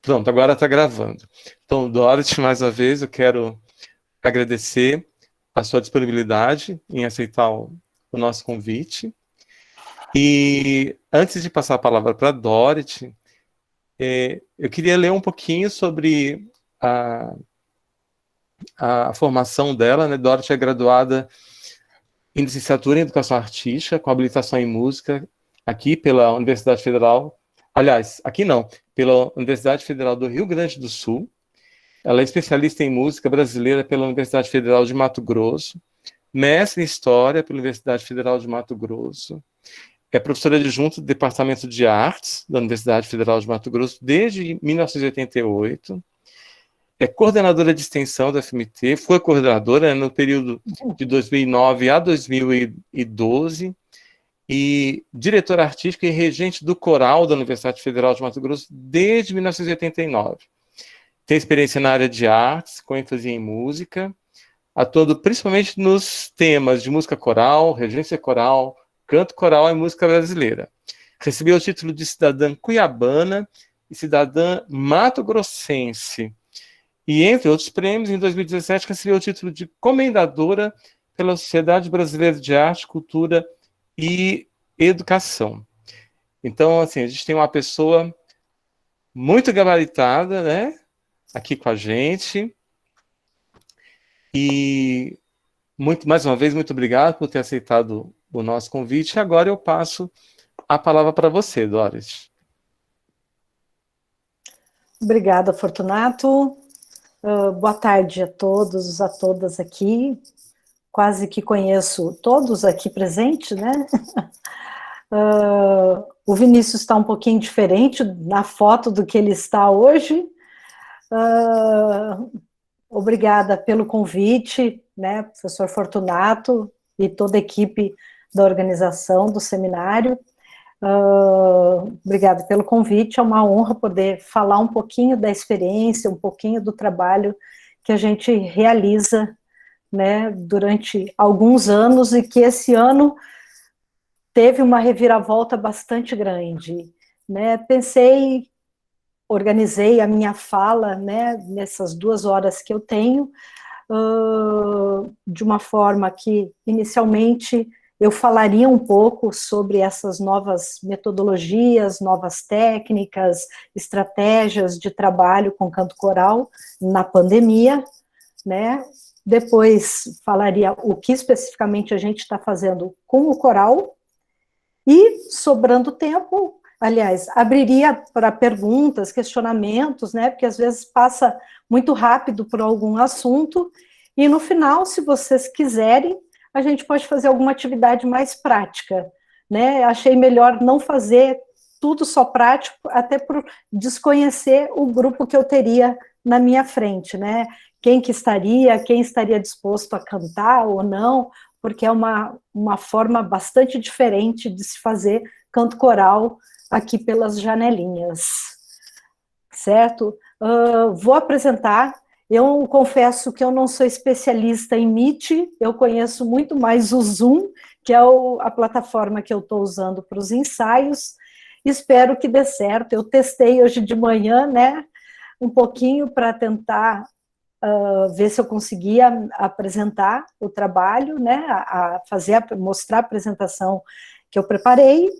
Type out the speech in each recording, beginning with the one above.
Pronto, agora está gravando. Então, Dorothy, mais uma vez, eu quero agradecer a sua disponibilidade em aceitar o nosso convite. E antes de passar a palavra para a Dorothy, eu queria ler um pouquinho sobre a formação dela, né? Dorothy é graduada em licenciatura em Educação Artística, com habilitação em Música, aqui pela Universidade Federal. Aliás, aqui não, pela Universidade Federal do Rio Grande do Sul. Ela é especialista em música brasileira pela Universidade Federal de Mato Grosso, mestre em História pela Universidade Federal de Mato Grosso, é professora adjunta do Departamento de Artes da Universidade Federal de Mato Grosso desde 1988, é coordenadora de extensão da FMT, foi coordenadora, no período de 2009 a 2012, e diretora artística e regente do coral da Universidade Federal de Mato Grosso desde 1989. Tem experiência na área de artes, com ênfase em música, atuando principalmente nos temas de música coral, regência coral, canto coral e música brasileira. Recebeu o título de cidadã cuiabana e cidadã mato-grossense. E, entre outros prêmios, em 2017, recebeu o título de comendadora pela Sociedade Brasileira de Arte, Cultura e Educação. Então, assim, a gente tem uma pessoa muito gabaritada, né, aqui com a gente. E, mais uma vez, muito obrigado por ter aceitado o nosso convite. Agora eu passo a palavra para você, Doris. Obrigada, Fortunato. Boa tarde a todos, a todas aqui. Quase que conheço todos aqui presentes, né? O Vinícius está um pouquinho diferente na foto do que ele está hoje. Obrigada pelo convite, né, professor Fortunato e toda a equipe da organização do seminário. Obrigada pelo convite, é uma honra poder falar um pouquinho da experiência, um pouquinho do trabalho que a gente realiza, né, durante alguns anos e que esse ano teve uma reviravolta bastante grande, né? Organizei a minha fala, né, nessas 2 horas que eu tenho, de uma forma que, inicialmente, eu falaria um pouco sobre essas novas metodologias, novas técnicas, estratégias de trabalho com canto coral na pandemia, né? Depois falaria o que especificamente a gente está fazendo com o coral, e, sobrando tempo, aliás, abriria para perguntas, questionamentos, né? Porque às vezes passa muito rápido por algum assunto, e no final, se vocês quiserem, a gente pode fazer alguma atividade mais prática, né? Achei melhor não fazer tudo só prático, até por desconhecer o grupo que eu teria na minha frente, né? Quem estaria disposto a cantar ou não, porque é uma forma bastante diferente de se fazer canto coral aqui pelas janelinhas, certo? Vou apresentar. Eu confesso que eu não sou especialista em Meet, eu conheço muito mais o Zoom, que é a plataforma que eu estou usando para os ensaios. Espero que dê certo. Eu testei hoje de manhã, né, um pouquinho para tentar ver se eu conseguia apresentar o trabalho, né, mostrar a apresentação que eu preparei.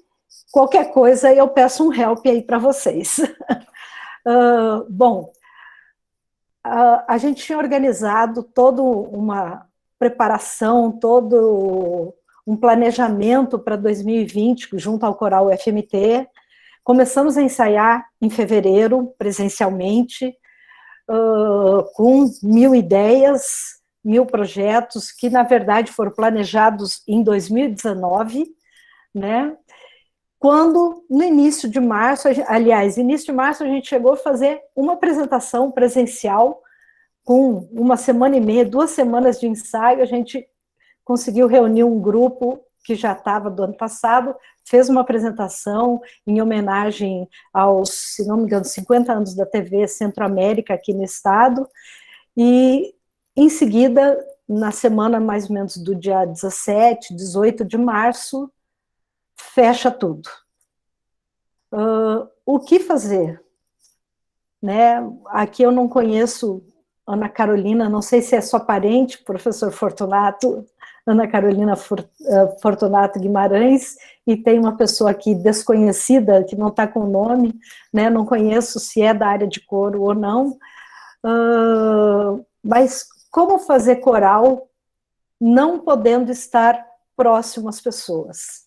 Qualquer coisa eu peço um help aí para vocês. Bom, a gente tinha organizado toda uma preparação, todo um planejamento para 2020 junto ao Coral FMT. Começamos a ensaiar em fevereiro, presencialmente, com 1000 ideias, 1000 projetos, que na verdade foram planejados em 2019, né? Quando no início de março, início de março a gente chegou a fazer uma apresentação presencial, com 1 semana e meia, 2 semanas de ensaio, a gente conseguiu reunir um grupo que já estava do ano passado, fez uma apresentação em homenagem aos, se não me engano, 50 anos da TV Centro-América aqui no estado, e em seguida, na semana mais ou menos do dia 17, 18 de março, fecha tudo. O que fazer? né? Aqui eu não conheço Ana Carolina, não sei se é sua parente, professor Fortunato, Ana Carolina Fortunato Guimarães, e tem uma pessoa aqui desconhecida, que não está com o nome, né? Não conheço se é da área de coro ou não, mas como fazer coral não podendo estar próximo às pessoas?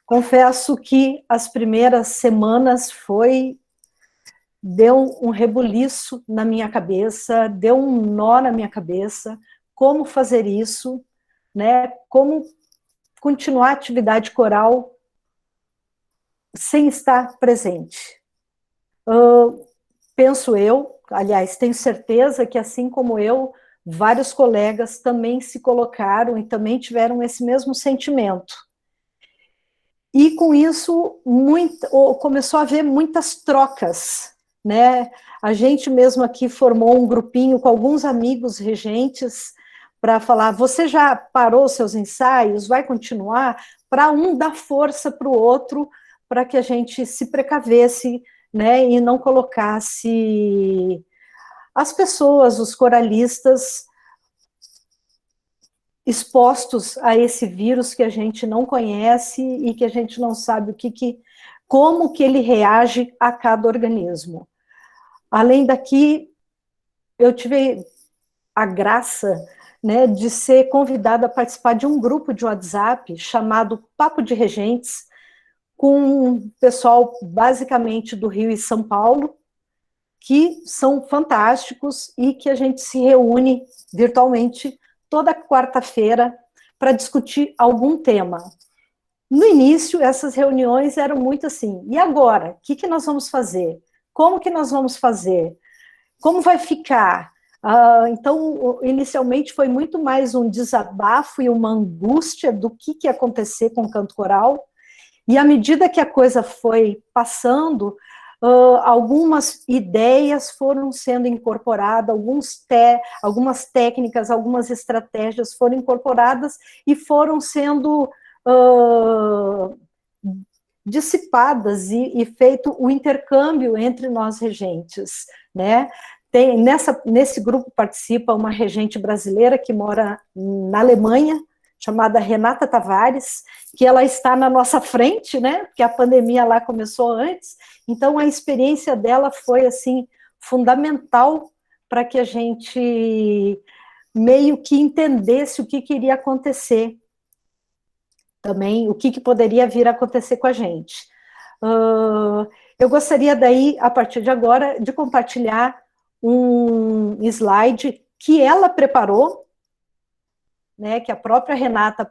Confesso que as primeiras semanas deu um rebuliço na minha cabeça, deu um nó na minha cabeça, como fazer isso, né? Como continuar a atividade coral sem estar presente. Penso eu, aliás, tenho certeza que assim como eu, vários colegas também se colocaram e também tiveram esse mesmo sentimento. E com isso começou a haver muitas trocas, né? A gente mesmo aqui formou um grupinho com alguns amigos regentes para falar: você já parou seus ensaios? Vai continuar? Para um dar força para o outro, para que a gente se precavesse, né? E não colocasse as pessoas, os coralistas, expostos a esse vírus que a gente não conhece e que a gente não sabe como que ele reage a cada organismo. Além daqui, eu tive a graça, né, de ser convidada a participar de um grupo de WhatsApp chamado Papo de Regentes, com um pessoal basicamente do Rio e São Paulo, que são fantásticos e que a gente se reúne virtualmente toda quarta-feira para discutir algum tema. No início, essas reuniões eram muito assim: e agora? O que nós vamos fazer? Como que nós vamos fazer? Como vai ficar? Então, inicialmente foi muito mais um desabafo e uma angústia do que ia acontecer com o canto coral, e à medida que a coisa foi passando, algumas ideias foram sendo incorporadas, algumas técnicas, algumas estratégias foram incorporadas e foram sendo dissipadas e feito o intercâmbio entre nós regentes, né? Nesse grupo participa uma regente brasileira que mora na Alemanha, chamada Renata Tavares, que ela está na nossa frente, né? Porque a pandemia lá começou antes. Então a experiência dela foi assim fundamental para que a gente meio que entendesse o que iria acontecer também, o que poderia vir a acontecer com a gente. Eu gostaria daí, a partir de agora, de compartilhar um slide que ela preparou, né, que a própria Renata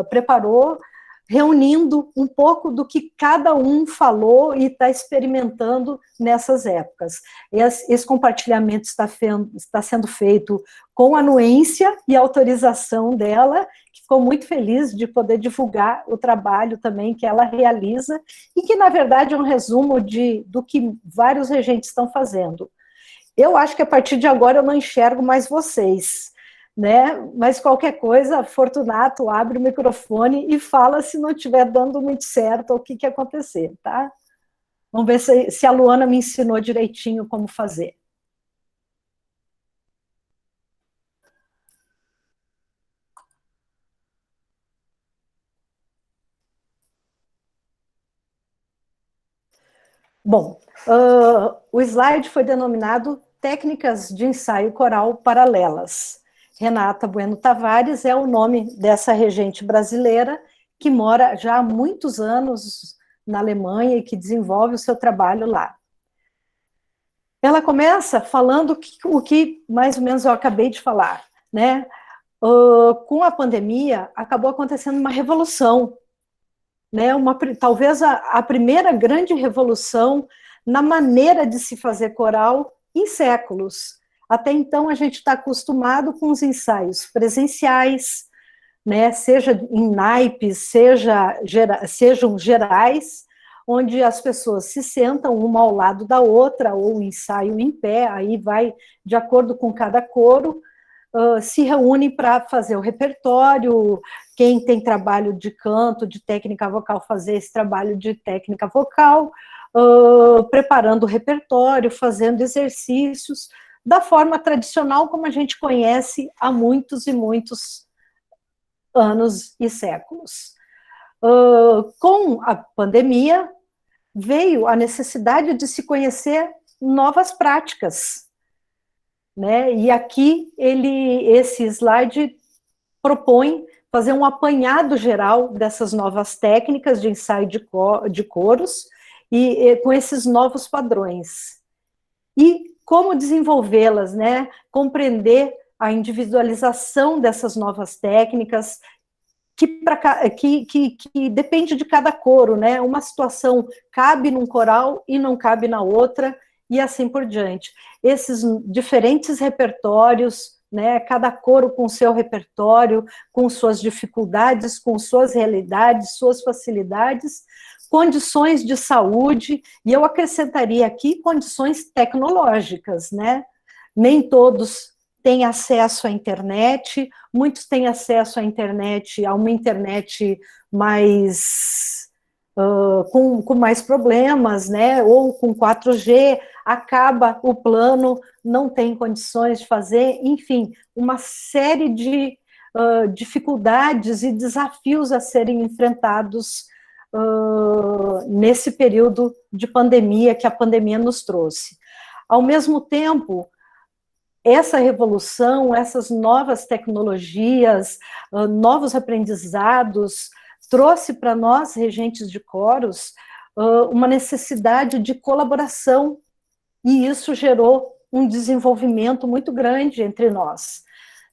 preparou, reunindo um pouco do que cada um falou e está experimentando nessas épocas. Esse compartilhamento está sendo feito com anuência e autorização dela, que ficou muito feliz de poder divulgar o trabalho também que ela realiza, e que, na verdade, é um resumo do que vários regentes estão fazendo. Eu acho que a partir de agora eu não enxergo mais vocês, né? Mas qualquer coisa, Fortunato abre o microfone e fala se não estiver dando muito certo o que acontecer, tá? Vamos ver se a Luana me ensinou direitinho como fazer. Bom, o slide foi denominado Técnicas de Ensaio Coral Paralelas. Renata Bueno Tavares é o nome dessa regente brasileira que mora já há muitos anos na Alemanha e que desenvolve o seu trabalho lá. Ela começa falando o que mais ou menos eu acabei de falar, né? Com a pandemia, acabou acontecendo uma revolução, né? Talvez a primeira grande revolução na maneira de se fazer coral em séculos. Até então, a gente está acostumado com os ensaios presenciais, né? Seja em naipes, sejam gerais, onde as pessoas se sentam uma ao lado da outra, ou ensaio em pé, aí vai de acordo com cada coro, se reúnem para fazer o repertório, quem tem trabalho de canto, de técnica vocal, fazer esse trabalho de técnica vocal, preparando o repertório, fazendo exercícios, da forma tradicional como a gente conhece há muitos e muitos anos e séculos. Com a pandemia, veio a necessidade de se conhecer novas práticas, né? E aqui esse slide propõe fazer um apanhado geral dessas novas técnicas de ensaio de coros e com esses novos padrões. E como desenvolvê-las, né? Compreender a individualização dessas novas técnicas, que depende de cada coro, né? Uma situação cabe num coral e não cabe na outra, e assim por diante. Esses diferentes repertórios, né? Cada coro com seu repertório, com suas dificuldades, com suas realidades, suas facilidades, condições de saúde, e eu acrescentaria aqui condições tecnológicas, né? Nem todos têm acesso à internet, muitos têm acesso à internet, a uma internet mais com mais problemas, né? Ou com 4G, acaba o plano, não tem condições de fazer, enfim, uma série de dificuldades e desafios a serem enfrentados nesse período de pandemia que a pandemia nos trouxe. Ao mesmo tempo, essa revolução, essas novas tecnologias, novos aprendizados, trouxe para nós, regentes de coros, uma necessidade de colaboração, e isso gerou um desenvolvimento muito grande entre nós.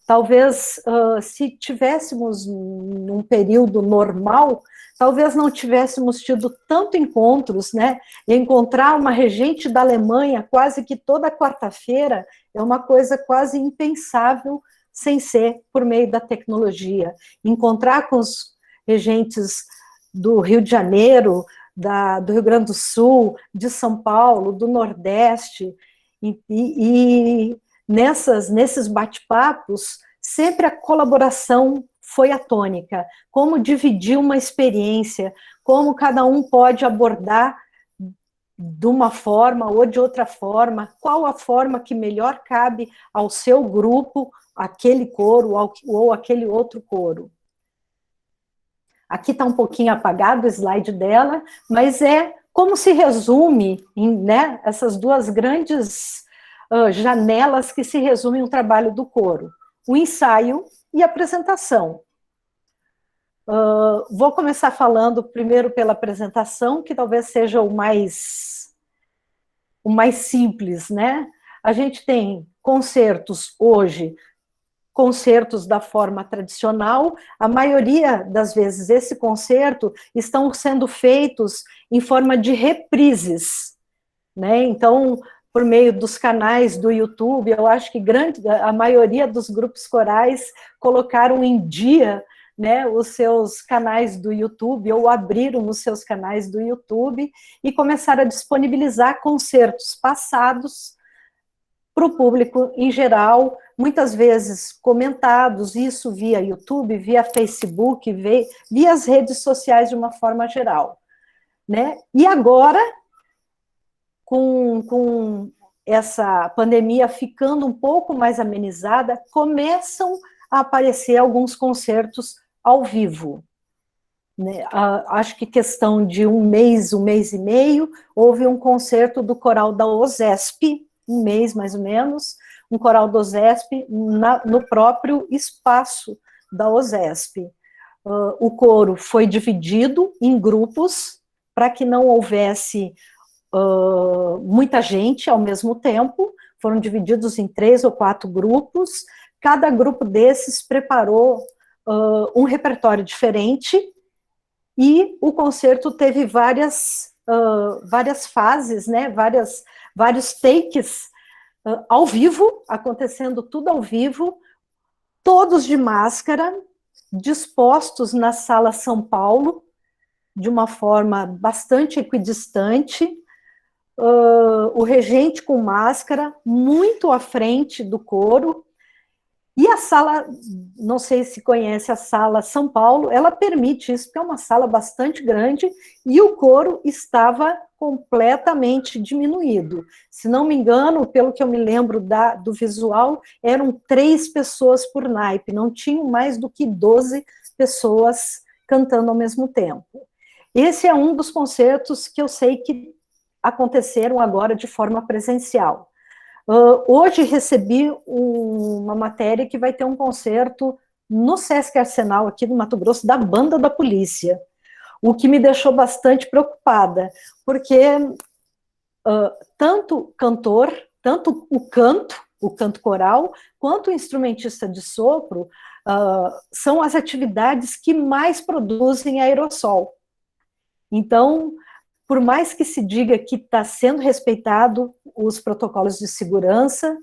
Talvez, se tivéssemos num período normal, talvez não tivéssemos tido tanto encontros, né? Encontrar uma regente da Alemanha quase que toda quarta-feira é uma coisa quase impensável sem ser por meio da tecnologia. Encontrar com os regentes do Rio de Janeiro, do Rio Grande do Sul, de São Paulo, do Nordeste, e nesses bate-papos, sempre a colaboração foi a tônica, como dividir uma experiência, como cada um pode abordar de uma forma ou de outra forma, qual a forma que melhor cabe ao seu grupo, aquele coro ou aquele outro coro. Aqui está um pouquinho apagado o slide dela, mas é como se resume, né, essas duas grandes janelas que se resumem o trabalho do coro. O ensaio e a apresentação. Vou começar falando primeiro pela apresentação, que talvez seja o mais simples, né? A gente tem concertos hoje, concertos da forma tradicional, a maioria das vezes esse concerto estão sendo feitos em forma de reprises, né? Então, por meio dos canais do YouTube, eu acho que a maioria dos grupos corais colocaram em dia, né, os seus canais do YouTube, ou abriram os seus canais do YouTube e começaram a disponibilizar concertos passados para o público em geral, muitas vezes comentados, isso via YouTube, via Facebook, via as redes sociais de uma forma geral, né? E agora, com essa pandemia ficando um pouco mais amenizada, começam a aparecer alguns concertos ao vivo, né? Acho que questão de um mês e meio, houve um concerto do coral da OSESP, um mês mais ou menos, um coral da OSESP no próprio espaço da OSESP. O coro foi dividido em grupos para que não houvesse muita gente ao mesmo tempo, foram divididos em 3 ou 4 grupos, cada grupo desses preparou um repertório diferente, e o concerto teve várias fases, né, vários takes ao vivo, acontecendo tudo ao vivo, todos de máscara, dispostos na Sala São Paulo, de uma forma bastante equidistante, o regente com máscara, muito à frente do coro, E a sala, não sei se conhece a sala São Paulo, ela permite isso, porque é uma sala bastante grande, e o coro estava completamente diminuído. Se não me engano, pelo que eu me lembro do visual, eram 3 pessoas por naipe, não tinham mais do que 12 pessoas cantando ao mesmo tempo. Esse é um dos concertos que eu sei que aconteceram agora de forma presencial. Hoje recebi uma matéria que vai ter um concerto no Sesc Arsenal, aqui no Mato Grosso, da Banda da Polícia, o que me deixou bastante preocupada, porque tanto cantor, tanto o canto coral, quanto o instrumentista de sopro, são as atividades que mais produzem aerossol. Então, por mais que se diga que está sendo respeitado os protocolos de segurança,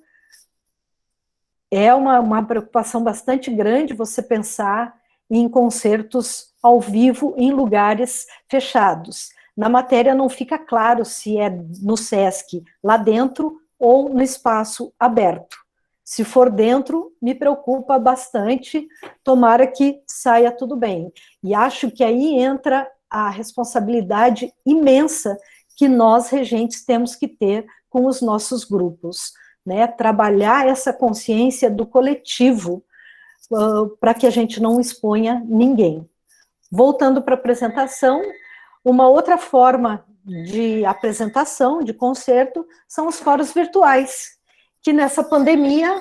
é uma preocupação bastante grande você pensar em concertos ao vivo em lugares fechados. Na matéria não fica claro se é no Sesc lá dentro ou no espaço aberto. Se for dentro, me preocupa bastante, tomara que saia tudo bem. E acho que aí entra a responsabilidade imensa que nós, regentes, temos que ter com os nossos grupos, né? Trabalhar essa consciência do coletivo para que a gente não exponha ninguém. Voltando para a apresentação, uma outra forma de apresentação, de concerto, são os coros virtuais, que nessa pandemia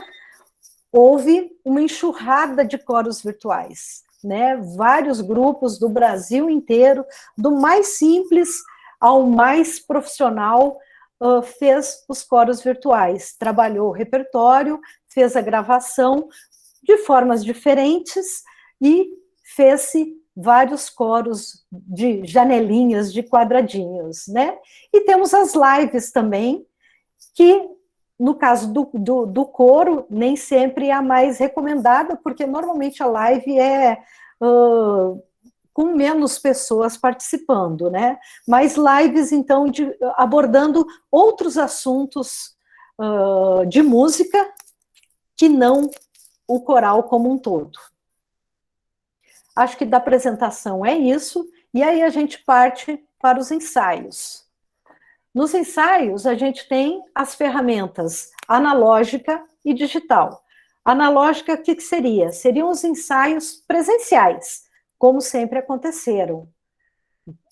houve uma enxurrada de coros virtuais, né? Vários grupos do Brasil inteiro, do mais simples ao mais profissional, fez os coros virtuais, trabalhou o repertório, fez a gravação de formas diferentes e fez-se vários coros de janelinhas, de quadradinhos, né? E temos as lives também, que no caso do coro, nem sempre é a mais recomendada, porque normalmente a live é com menos pessoas participando, né? Mas lives, então, abordando outros assuntos de música que não o coral como um todo. Acho que da apresentação é isso, e aí a gente parte para os ensaios. Nos ensaios, a gente tem as ferramentas analógica e digital. Analógica, o que seria? Seriam os ensaios presenciais, como sempre aconteceram.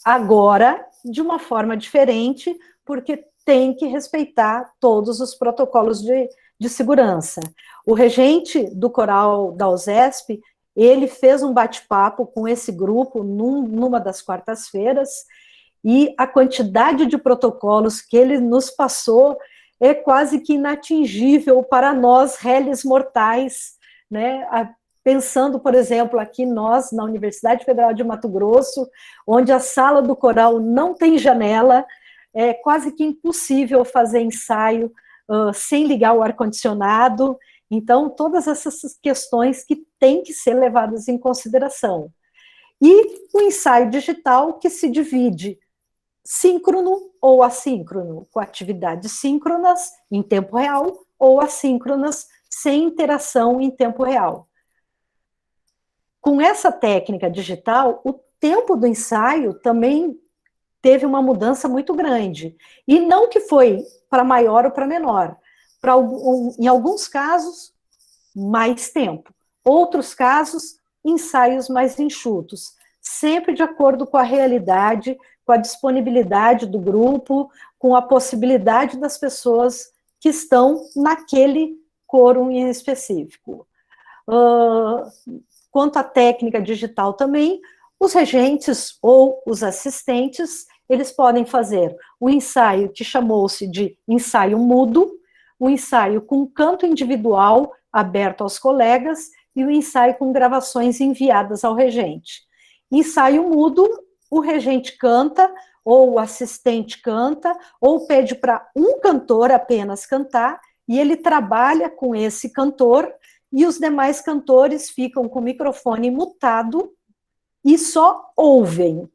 Agora, de uma forma diferente, porque tem que respeitar todos os protocolos de segurança. O regente do coral da USESP, ele fez um bate-papo com esse grupo numa das quartas-feiras, e a quantidade de protocolos que ele nos passou é quase que inatingível para nós, réis mortais, né? Pensando, por exemplo, aqui nós, na Universidade Federal de Mato Grosso, onde a sala do coral não tem janela, é quase que impossível fazer ensaio sem ligar o ar-condicionado. Então, todas essas questões que têm que ser levadas em consideração. E o ensaio digital, que se divide síncrono ou assíncrono, com atividades síncronas em tempo real ou assíncronas sem interação em tempo real. Com essa técnica digital, o tempo do ensaio também teve uma mudança muito grande. E não que foi para maior ou para menor. Em alguns casos, mais tempo. Outros casos, ensaios mais enxutos. Sempre de acordo com a realidade, com a disponibilidade do grupo, com a possibilidade das pessoas que estão naquele coro em específico. Quanto à técnica digital também, os regentes ou os assistentes, eles podem fazer um ensaio que chamou-se de ensaio mudo, um ensaio com canto individual aberto aos colegas e o ensaio com gravações enviadas ao regente. Ensaio mudo, o regente canta, ou o assistente canta, ou pede para um cantor apenas cantar, e ele trabalha com esse cantor, e os demais cantores ficam com o microfone mutado e só ouvem.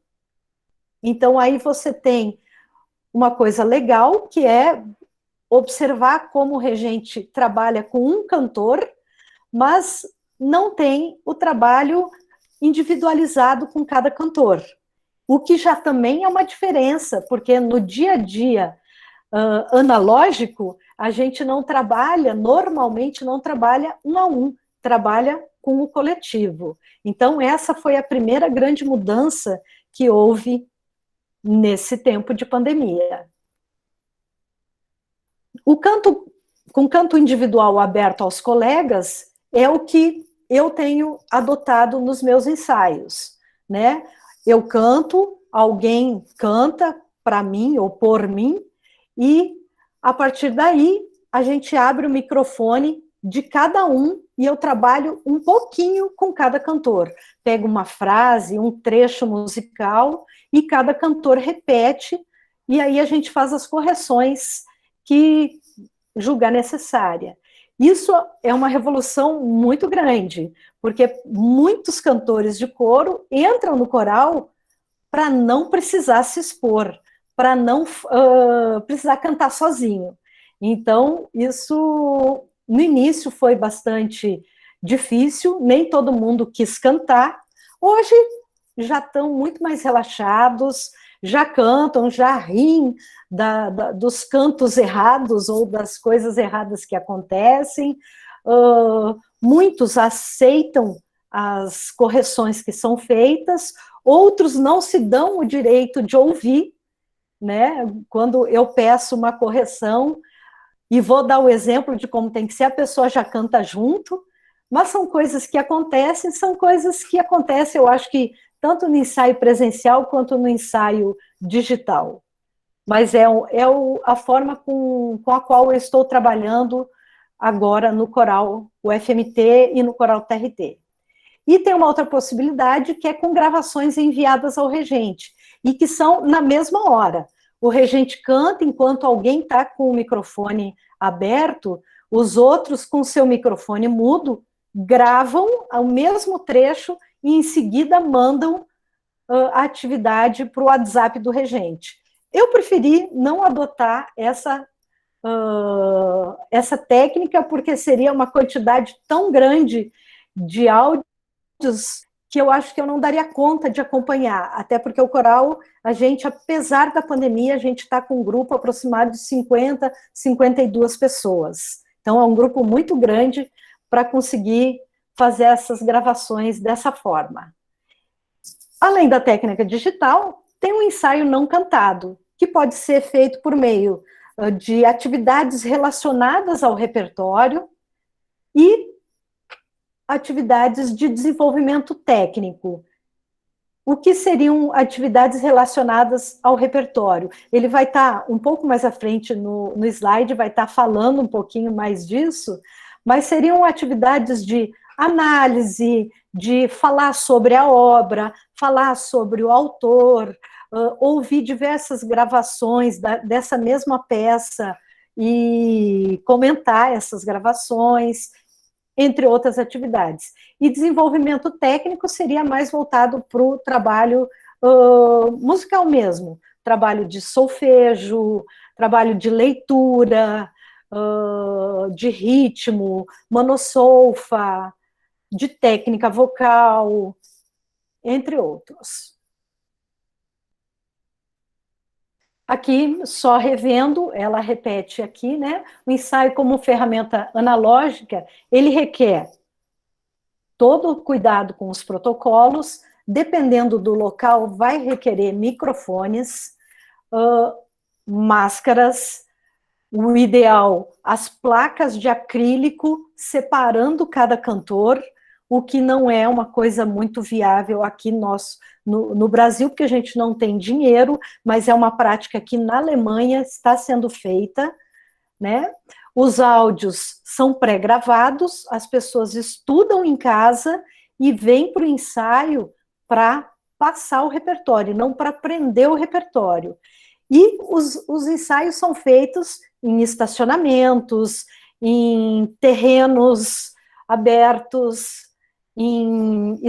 Então, aí você tem uma coisa legal, que é observar como o regente trabalha com um cantor, mas não tem o trabalho individualizado com cada cantor. O que já também é uma diferença, porque no dia a dia analógico, a gente não trabalha, normalmente não trabalha um a um, trabalha com o coletivo. Então, essa foi a primeira grande mudança que houve nesse tempo de pandemia. O canto, com canto individual aberto aos colegas, é o que eu tenho adotado nos meus ensaios, né? Eu canto, alguém canta para mim ou por mim, e a partir daí a gente abre o microfone de cada um e eu trabalho um pouquinho com cada cantor. Pego uma frase, um trecho musical e cada cantor repete, e aí a gente faz as correções que julgar necessária. Isso é uma revolução muito grande, porque muitos cantores de coro entram no coral para não precisar se expor, para não precisar cantar sozinho. Então, isso no início foi bastante difícil, nem todo mundo quis cantar. Hoje já estão muito mais relaxados, já cantam, já riem dos cantos errados ou das coisas erradas que acontecem. Muitos aceitam as correções que são feitas, outros não se dão o direito de ouvir, né? Quando eu peço uma correção, e vou dar o exemplo de como tem que ser, a pessoa já canta junto, mas são coisas que acontecem, eu acho que tanto no ensaio presencial quanto no ensaio digital. Mas é a forma com a qual eu estou trabalhando agora no coral UFMT e no coral TRT. E tem uma outra possibilidade, que é com gravações enviadas ao regente, e que são na mesma hora. O regente canta enquanto alguém está com o microfone aberto, os outros, com seu microfone mudo, gravam o mesmo trecho e, em seguida, mandam a atividade para o WhatsApp do regente. Eu preferi não adotar essa técnica, porque seria uma quantidade tão grande de áudios que eu acho que eu não daria conta de acompanhar, até porque o coral, a gente, apesar da pandemia, a gente está com um grupo aproximado de 50, 52 pessoas. Então, é um grupo muito grande para conseguir fazer essas gravações dessa forma. Além da técnica digital, tem um ensaio não cantado, que pode ser feito por meio de atividades relacionadas ao repertório e atividades de desenvolvimento técnico. O que seriam atividades relacionadas ao repertório? Ele vai estar um pouco mais à frente no slide, vai estar falando um pouquinho mais disso, mas seriam atividades de análise, de falar sobre a obra, falar sobre o autor, ouvir diversas gravações dessa mesma peça e comentar essas gravações, entre outras atividades. E desenvolvimento técnico seria mais voltado para o trabalho musical mesmo, trabalho de solfejo, trabalho de leitura, de ritmo, monossolfa, de técnica vocal, entre outros. Aqui, só revendo, ela repete aqui, né? O ensaio como ferramenta analógica, ele requer todo o cuidado com os protocolos, dependendo do local, vai requerer microfones, máscaras, o ideal, as placas de acrílico separando cada cantor, o que não é uma coisa muito viável aqui no Brasil, porque a gente não tem dinheiro, mas é uma prática que na Alemanha está sendo feita, né? Os áudios são pré-gravados, as pessoas estudam em casa e vêm para o ensaio para passar o repertório, não para aprender o repertório. E os ensaios são feitos em estacionamentos, em terrenos abertos, em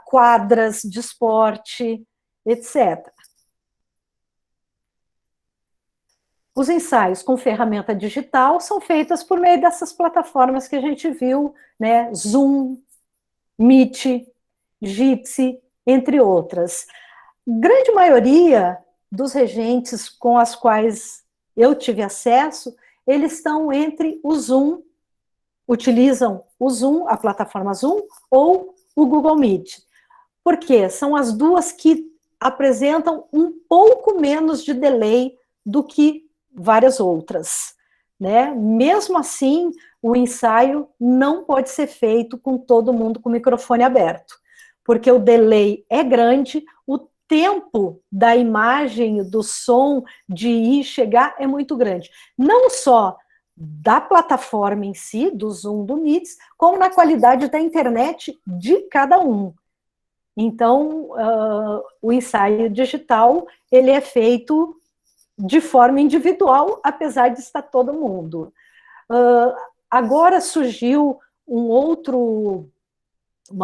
quadras de esporte, etc. Os ensaios com ferramenta digital são feitos por meio dessas plataformas que a gente viu, né? Zoom, Meet, Jitsi, entre outras. Grande maioria dos regentes com as quais eu tive acesso, eles estão entre o Zoom, utilizam o Zoom, a plataforma Zoom, ou o Google Meet. Por quê? São as duas que apresentam um pouco menos de delay do que várias outras, né? Mesmo assim, o ensaio não pode ser feito com todo mundo com o microfone aberto, porque o delay é grande, o tempo da imagem, do som, de ir e chegar é muito grande. Não só da plataforma em si, do Zoom, do Meet, como na qualidade da internet de cada um. Então, o ensaio digital, ele é feito de forma individual, apesar de estar todo mundo. Agora surgiu uma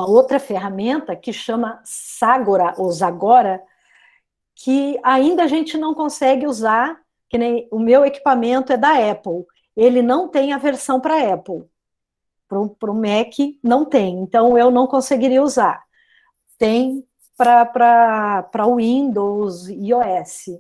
outra ferramenta que chama Sagora, ou Zagora, que ainda a gente não consegue usar, que nem o meu equipamento é da Apple, ele não tem a versão para Apple, para o Mac não tem, então eu não conseguiria usar. Tem para Windows e iOS.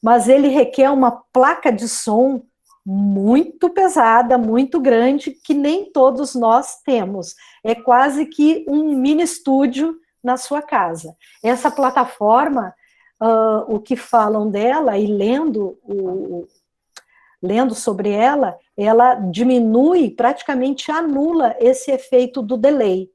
Mas ele requer uma placa de som muito pesada, muito grande, que nem todos nós temos. É quase que um mini estúdio na sua casa. Essa plataforma, o que falam dela, e lendo sobre ela, ela diminui, praticamente anula esse efeito do delay.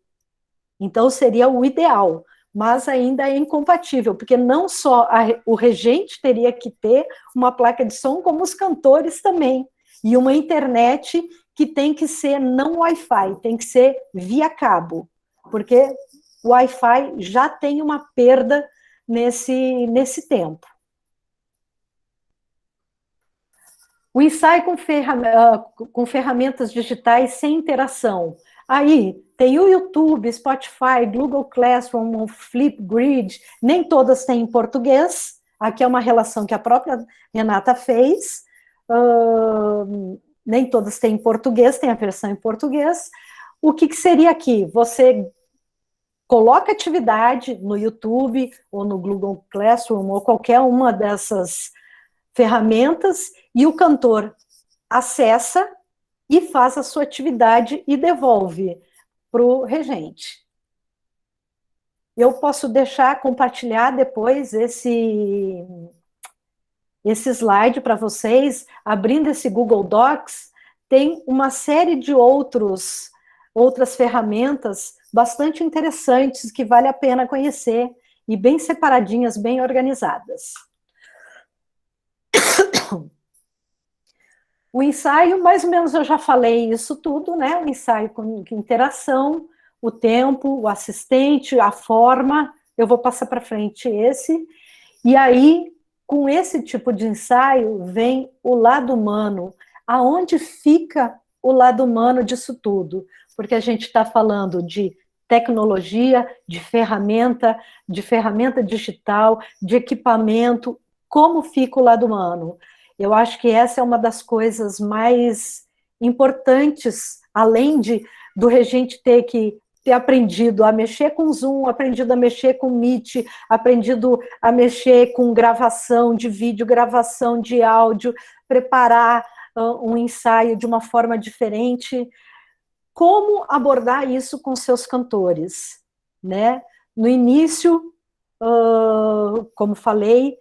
Então, seria o ideal, mas ainda é incompatível, porque não só o regente teria que ter uma placa de som, como os cantores também, e uma internet que tem que ser não Wi-Fi, tem que ser via cabo, porque o Wi-Fi já tem uma perda nesse tempo. O ensaio com ferramentas digitais sem interação. Aí tem o YouTube, Spotify, Google Classroom, Flipgrid, nem todas têm em português. Aqui é uma relação que a própria Renata fez. Nem todas têm em português, tem a versão em português. O que seria aqui? Você coloca atividade no YouTube ou no Google Classroom ou qualquer uma dessas ferramentas e o cantor acessa e faz a sua atividade e devolve para o regente. Eu posso compartilhar depois esse slide para vocês, abrindo esse Google Docs, tem uma série de outras ferramentas bastante interessantes que vale a pena conhecer e bem separadinhas, bem organizadas. O ensaio, mais ou menos eu já falei isso tudo, né? O ensaio com interação, o tempo, o assistente, a forma, eu vou passar para frente esse. E aí, com esse tipo de ensaio, vem o lado humano. Aonde fica o lado humano disso tudo? Porque a gente está falando de tecnologia, de ferramenta digital, de equipamento. Como fica o lado humano? Eu acho que essa é uma das coisas mais importantes, além do regente ter aprendido a mexer com Zoom, aprendido a mexer com Meet, aprendido a mexer com gravação de vídeo, gravação de áudio, preparar um ensaio de uma forma diferente. Como abordar isso com seus cantores, né? No início, como falei,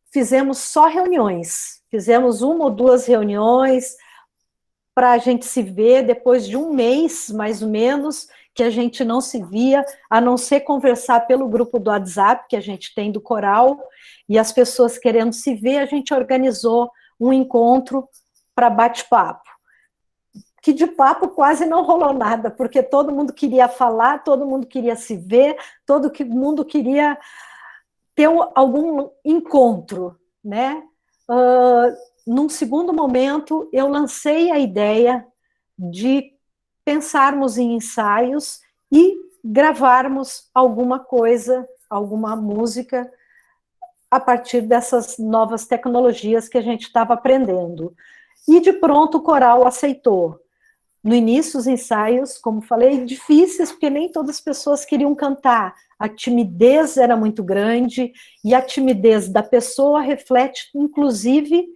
fizemos só reuniões, fizemos 1 ou 2 reuniões para a gente se ver depois de 1 mês, mais ou menos, que a gente não se via, a não ser conversar pelo grupo do WhatsApp que a gente tem do coral, e as pessoas querendo se ver, a gente organizou um encontro para bate-papo. Que de papo quase não rolou nada, porque todo mundo queria falar, todo mundo queria se ver, todo mundo queria ter algum encontro, né? Num segundo momento, eu lancei a ideia de pensarmos em ensaios e gravarmos alguma coisa, alguma música a partir dessas novas tecnologias que a gente estava aprendendo. E de pronto o coral aceitou. No início, os ensaios, como falei, difíceis, porque nem todas as pessoas queriam cantar. A timidez era muito grande, e a timidez da pessoa reflete, inclusive,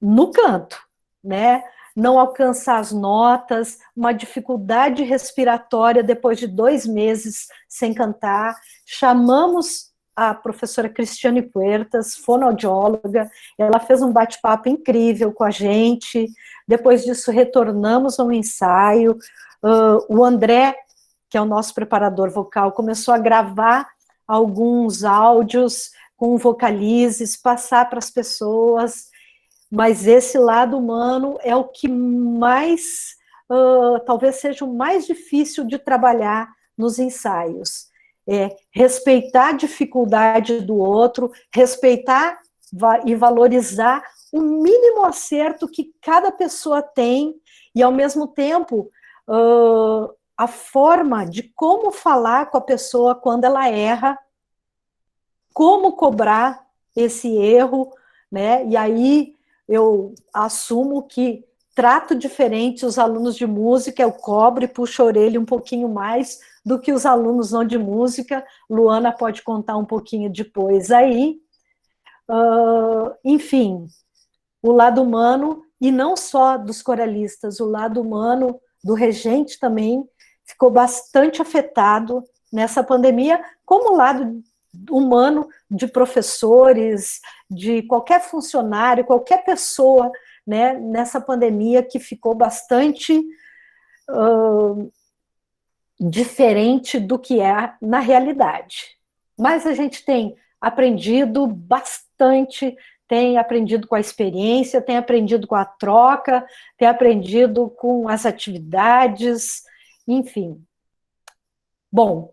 no canto, né? Não alcançar as notas, uma dificuldade respiratória depois de 2 meses sem cantar. Chamamos a professora Cristiane Puertas, fonoaudióloga, ela fez um bate-papo incrível com a gente. Depois disso, retornamos ao ensaio. O André, que é o nosso preparador vocal, começou a gravar alguns áudios com vocalizes, passar para as pessoas, mas esse lado humano é o que mais, talvez seja o mais difícil de trabalhar nos ensaios. Respeitar a dificuldade do outro, respeitar e valorizar o mínimo acerto que cada pessoa tem, e ao mesmo tempo a forma de como falar com a pessoa quando ela erra, como cobrar esse erro, né? E aí eu assumo que trato diferente os alunos de música, eu cobro e puxo a orelha um pouquinho mais do que os alunos não de música. Luana pode contar um pouquinho depois aí. Enfim, o lado humano, e não só dos coralistas, o lado humano do regente também ficou bastante afetado nessa pandemia, como o lado humano de professores, de qualquer funcionário, qualquer pessoa, né, nessa pandemia que ficou bastante diferente do que é na realidade. Mas a gente tem aprendido bastante, tem aprendido com a experiência, tem aprendido com a troca, tem aprendido com as atividades, enfim. Bom,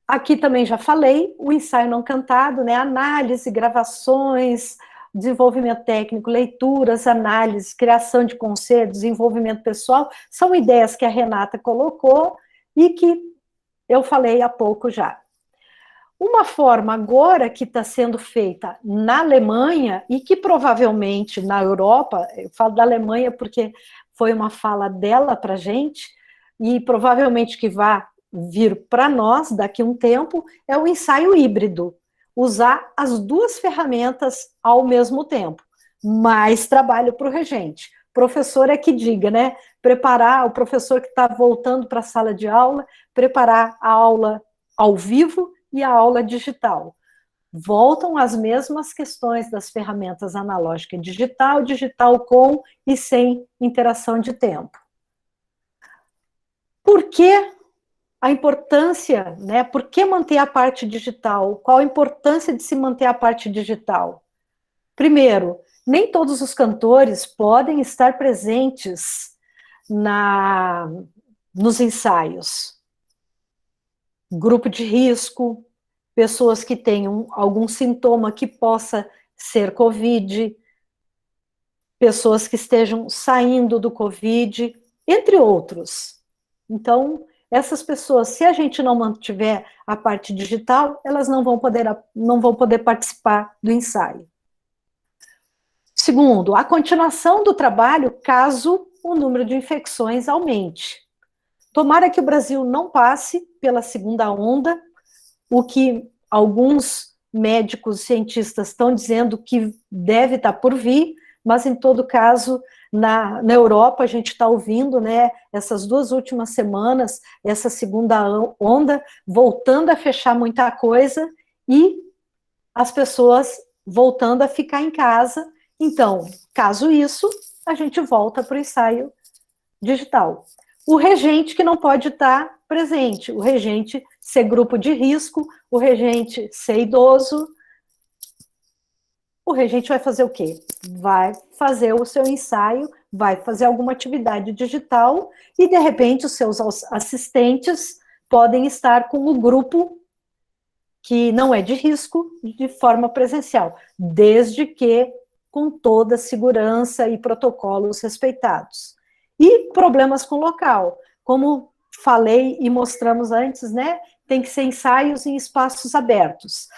aqui também já falei, o ensaio não cantado, né? Análise, gravações, desenvolvimento técnico, leituras, análise, criação de conselho, desenvolvimento pessoal, são ideias que a Renata colocou e que eu falei há pouco já. Uma forma agora que está sendo feita na Alemanha e que provavelmente na Europa, eu falo da Alemanha porque foi uma fala dela para a gente, e provavelmente que vai vir para nós daqui a um tempo, é o ensaio híbrido. Usar as duas ferramentas ao mesmo tempo. Mais trabalho para o regente. Professor é que diga, né? Preparar o professor que está voltando para a sala de aula, preparar a aula ao vivo e a aula digital. Voltam as mesmas questões das ferramentas analógica e digital, digital com e sem interação de tempo. Por que a importância, né? Por que manter a parte digital? Qual a importância de se manter a parte digital? Primeiro, nem todos os cantores podem estar presentes nos ensaios. Grupo de risco, pessoas que tenham algum sintoma que possa ser Covid, pessoas que estejam saindo do Covid, entre outros. Então, essas pessoas, se a gente não mantiver a parte digital, elas não vão poder participar do ensaio. Segundo, a continuação do trabalho caso o número de infecções aumente. Tomara que o Brasil não passe pela segunda onda, o que alguns médicos cientistas estão dizendo que deve estar por vir, mas em todo caso, na Europa a gente está ouvindo, né, essas 2 últimas semanas, essa segunda onda, voltando a fechar muita coisa e as pessoas voltando a ficar em casa. Então, caso isso, a gente volta para o ensaio digital. O regente que não pode estar presente, o regente ser grupo de risco, o regente ser idoso, o regente vai fazer o quê? Vai fazer o seu ensaio, vai fazer alguma atividade digital e, de repente, os seus assistentes podem estar com o grupo que não é de risco de forma presencial, desde que com toda a segurança e protocolos respeitados. E problemas com o local, como falei e mostramos antes, né? Tem que ser ensaios em espaços abertos.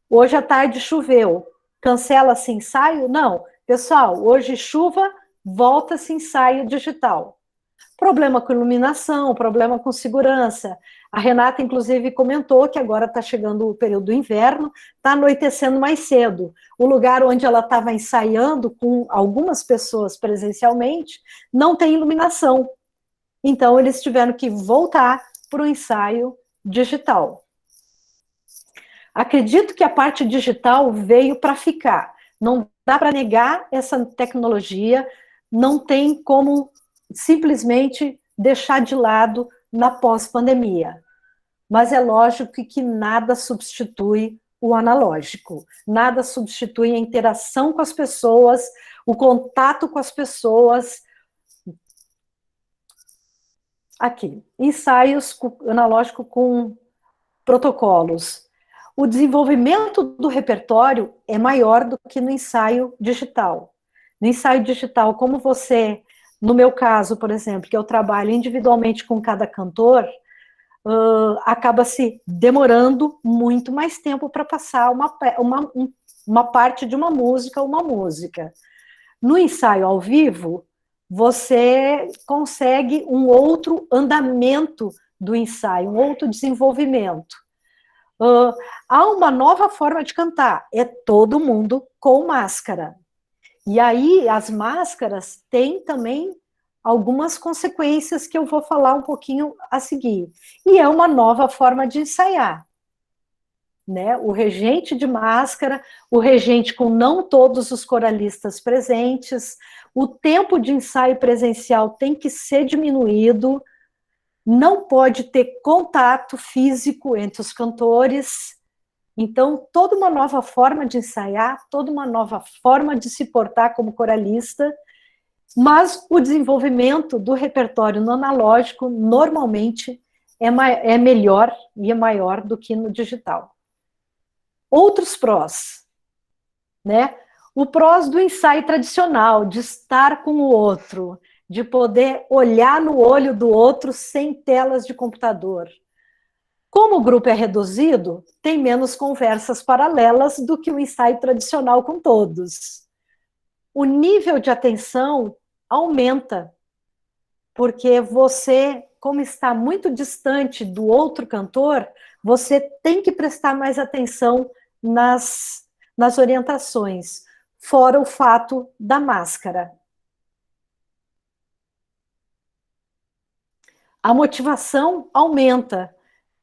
Hoje à tarde choveu. Cancela-se ensaio? Não. Pessoal, hoje chuva, volta-se ensaio digital. Problema com iluminação, problema com segurança. A Renata, inclusive, comentou que agora está chegando o período do inverno, está anoitecendo mais cedo. O lugar onde ela estava ensaiando com algumas pessoas presencialmente não tem iluminação. Então, eles tiveram que voltar para o ensaio digital. Acredito que a parte digital veio para ficar. Não dá para negar essa tecnologia, não tem como simplesmente deixar de lado na pós-pandemia. Mas é lógico que nada substitui o analógico, nada substitui a interação com as pessoas, o contato com as pessoas. Aqui, ensaios analógico com protocolos. O desenvolvimento do repertório é maior do que no ensaio digital. No ensaio digital, como você, no meu caso, por exemplo, que eu trabalho individualmente com cada cantor, acaba se demorando muito mais tempo para passar uma parte de uma música. No ensaio ao vivo, você consegue um outro andamento do ensaio, um outro desenvolvimento. Há uma nova forma de cantar, é todo mundo com máscara. E aí, as máscaras têm também algumas consequências que eu vou falar um pouquinho a seguir. E é uma nova forma de ensaiar. Né? O regente de máscara, o regente com não todos os coralistas presentes, o tempo de ensaio presencial tem que ser diminuído, não pode ter contato físico entre os cantores. Então, toda uma nova forma de ensaiar, toda uma nova forma de se portar como coralista, mas o desenvolvimento do repertório no analógico, normalmente, é melhor e é maior do que no digital. Outros prós, né? O prós do ensaio tradicional, de estar com o outro, de poder olhar no olho do outro sem telas de computador. Como o grupo é reduzido, tem menos conversas paralelas do que o ensaio tradicional com todos. O nível de atenção aumenta, porque você, como está muito distante do outro cantor, você tem que prestar mais atenção nas orientações, fora o fato da máscara. A motivação aumenta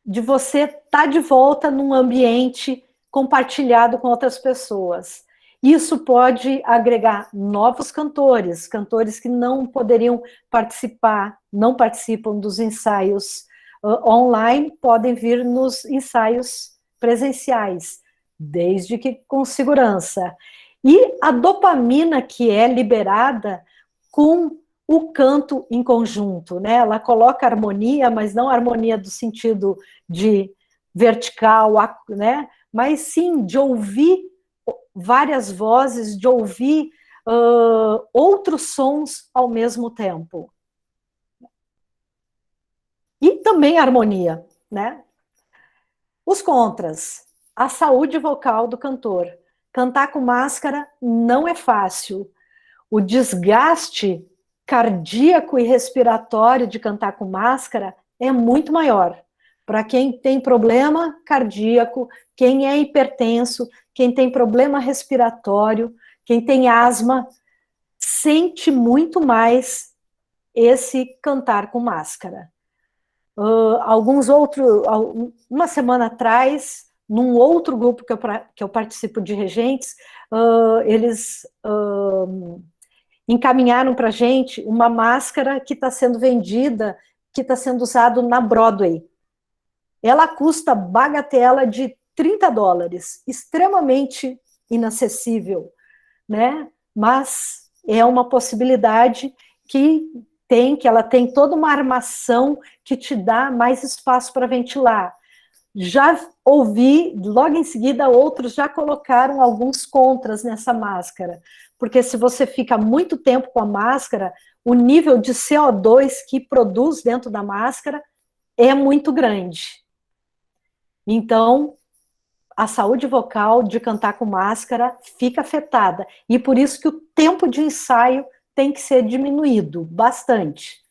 de você estar de volta num ambiente compartilhado com outras pessoas. Isso pode agregar novos cantores, cantores que não poderiam participar, não participam dos ensaios online, podem vir nos ensaios presenciais, desde que com segurança. E a dopamina que é liberada com o canto em conjunto, né? Ela coloca harmonia, mas não harmonia do sentido de vertical, né? Mas sim de ouvir várias vozes, de ouvir outros sons ao mesmo tempo. E também harmonia, né? Os contras. A saúde vocal do cantor. Cantar com máscara não é fácil. O desgaste cardíaco e respiratório de cantar com máscara é muito maior. Para quem tem problema cardíaco, quem é hipertenso, quem tem problema respiratório, quem tem asma, sente muito mais esse cantar com máscara. Uma semana atrás, num outro grupo que eu participo de regentes, eles encaminharam para a gente uma máscara que está sendo vendida, que está sendo usado na Broadway. Ela custa bagatela de $30, extremamente inacessível, né? Mas é uma possibilidade que ela tem toda uma armação que te dá mais espaço para ventilar. Já ouvi, logo em seguida, outros já colocaram alguns contras nessa máscara, porque se você fica muito tempo com a máscara, o nível de CO2 que produz dentro da máscara é muito grande. Então, a saúde vocal de cantar com máscara fica afetada. E por isso que o tempo de ensaio tem que ser diminuído bastante.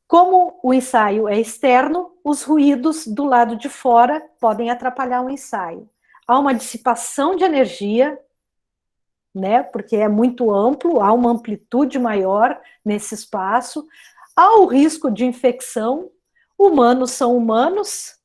Como o ensaio é externo, os ruídos do lado de fora podem atrapalhar o ensaio. Há uma dissipação de energia, né, porque é muito amplo, há uma amplitude maior nesse espaço, há o risco de infecção, humanos são humanos,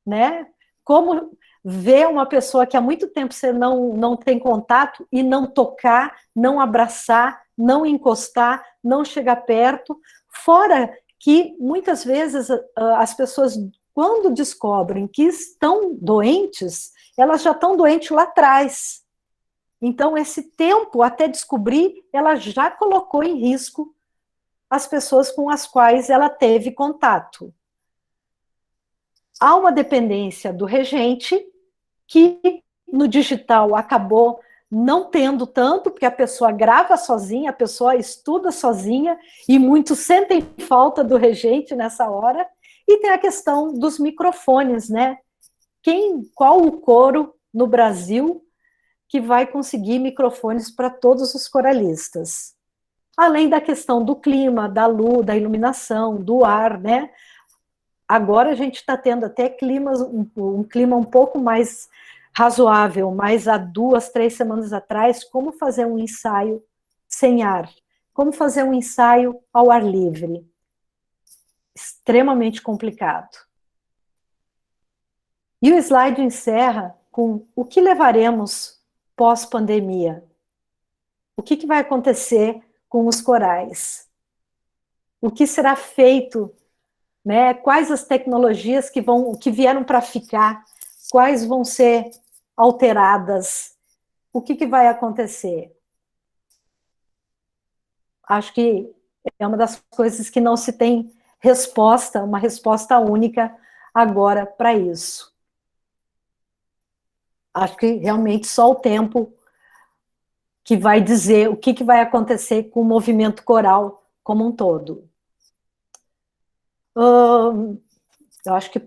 né? Como ver uma pessoa que há muito tempo você não tem contato e não tocar, não abraçar, não encostar, não chegar perto, fora que muitas vezes as pessoas, quando descobrem que estão doentes, elas já estão doentes lá atrás. Então, esse tempo até descobrir, ela já colocou em risco as pessoas com as quais ela teve contato. Há uma dependência do regente, que no digital acabou não tendo tanto, porque a pessoa grava sozinha, a pessoa estuda sozinha, e muitos sentem falta do regente nessa hora. E tem a questão dos microfones, né? Qual o coro no Brasil que vai conseguir microfones para todos os coralistas? Além da questão do clima, da luz, da iluminação, do ar, né? Agora a gente está tendo até um clima um pouco mais razoável, mas há 2, 3 semanas atrás, como fazer um ensaio sem ar? Como fazer um ensaio ao ar livre? Extremamente complicado. E o slide encerra com o que levaremos pós-pandemia? O que vai acontecer com os corais? O que será feito, né? Quais as tecnologias que vieram para ficar? Quais vão ser alteradas? O que vai acontecer? Acho que é uma das coisas que não se tem resposta, uma resposta única agora para isso. Acho que realmente só o tempo que vai dizer o que vai acontecer com o movimento coral como um todo. Eu acho que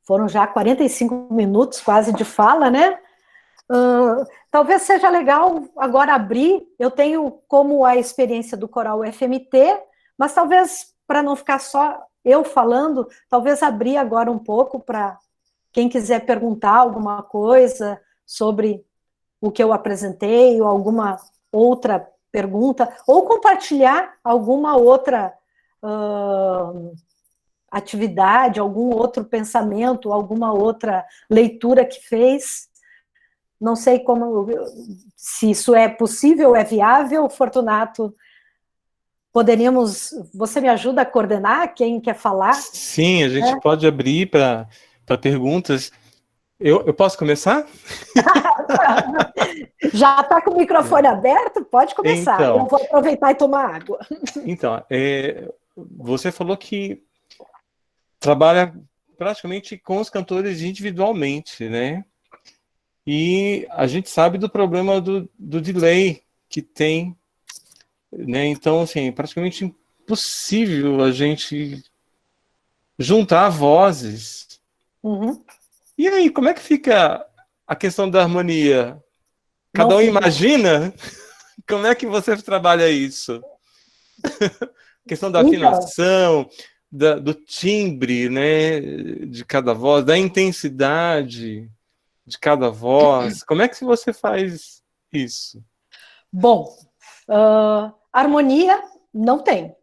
foram já 45 minutos quase de fala, né? Talvez seja legal agora abrir, eu tenho como a experiência do coral FMT, mas talvez, para não ficar só eu falando, talvez abrir agora um pouco para quem quiser perguntar alguma coisa sobre o que eu apresentei, ou alguma outra pergunta, ou compartilhar alguma outra atividade, algum outro pensamento, alguma outra leitura que fez. Não sei se isso é possível, é viável, Fortunato. Você me ajuda a coordenar quem quer falar? Sim, a gente pode abrir para perguntas. Eu posso começar? Já está com o microfone aberto? Pode começar. Então, eu vou aproveitar e tomar água. Então, você falou que trabalha praticamente com os cantores individualmente, né? E a gente sabe do problema do delay que tem, né? Então, assim, praticamente impossível a gente juntar vozes. Uhum. E aí, como é que fica a questão da harmonia? Cada um imagina? Como é que você trabalha isso? A questão da afinação, do timbre, né, de cada voz, da intensidade de cada voz. Como é que você faz isso? Bom, harmonia não tem,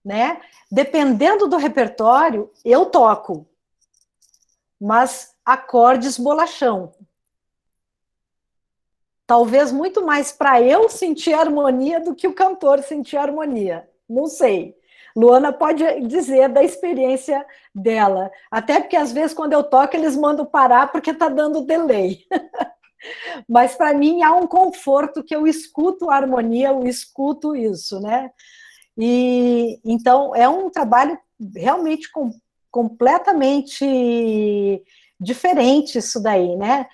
né? Dependendo do repertório, eu toco, mas acordes bolachão. Talvez muito mais para eu sentir harmonia do que o cantor sentir harmonia. Não sei. Luana pode dizer da experiência dela. Até porque, às vezes, quando eu toco, eles mandam parar porque está dando delay. Mas, para mim, há um conforto que eu escuto a harmonia, eu escuto isso, né? E, então, é um trabalho realmente completamente diferente isso daí, né?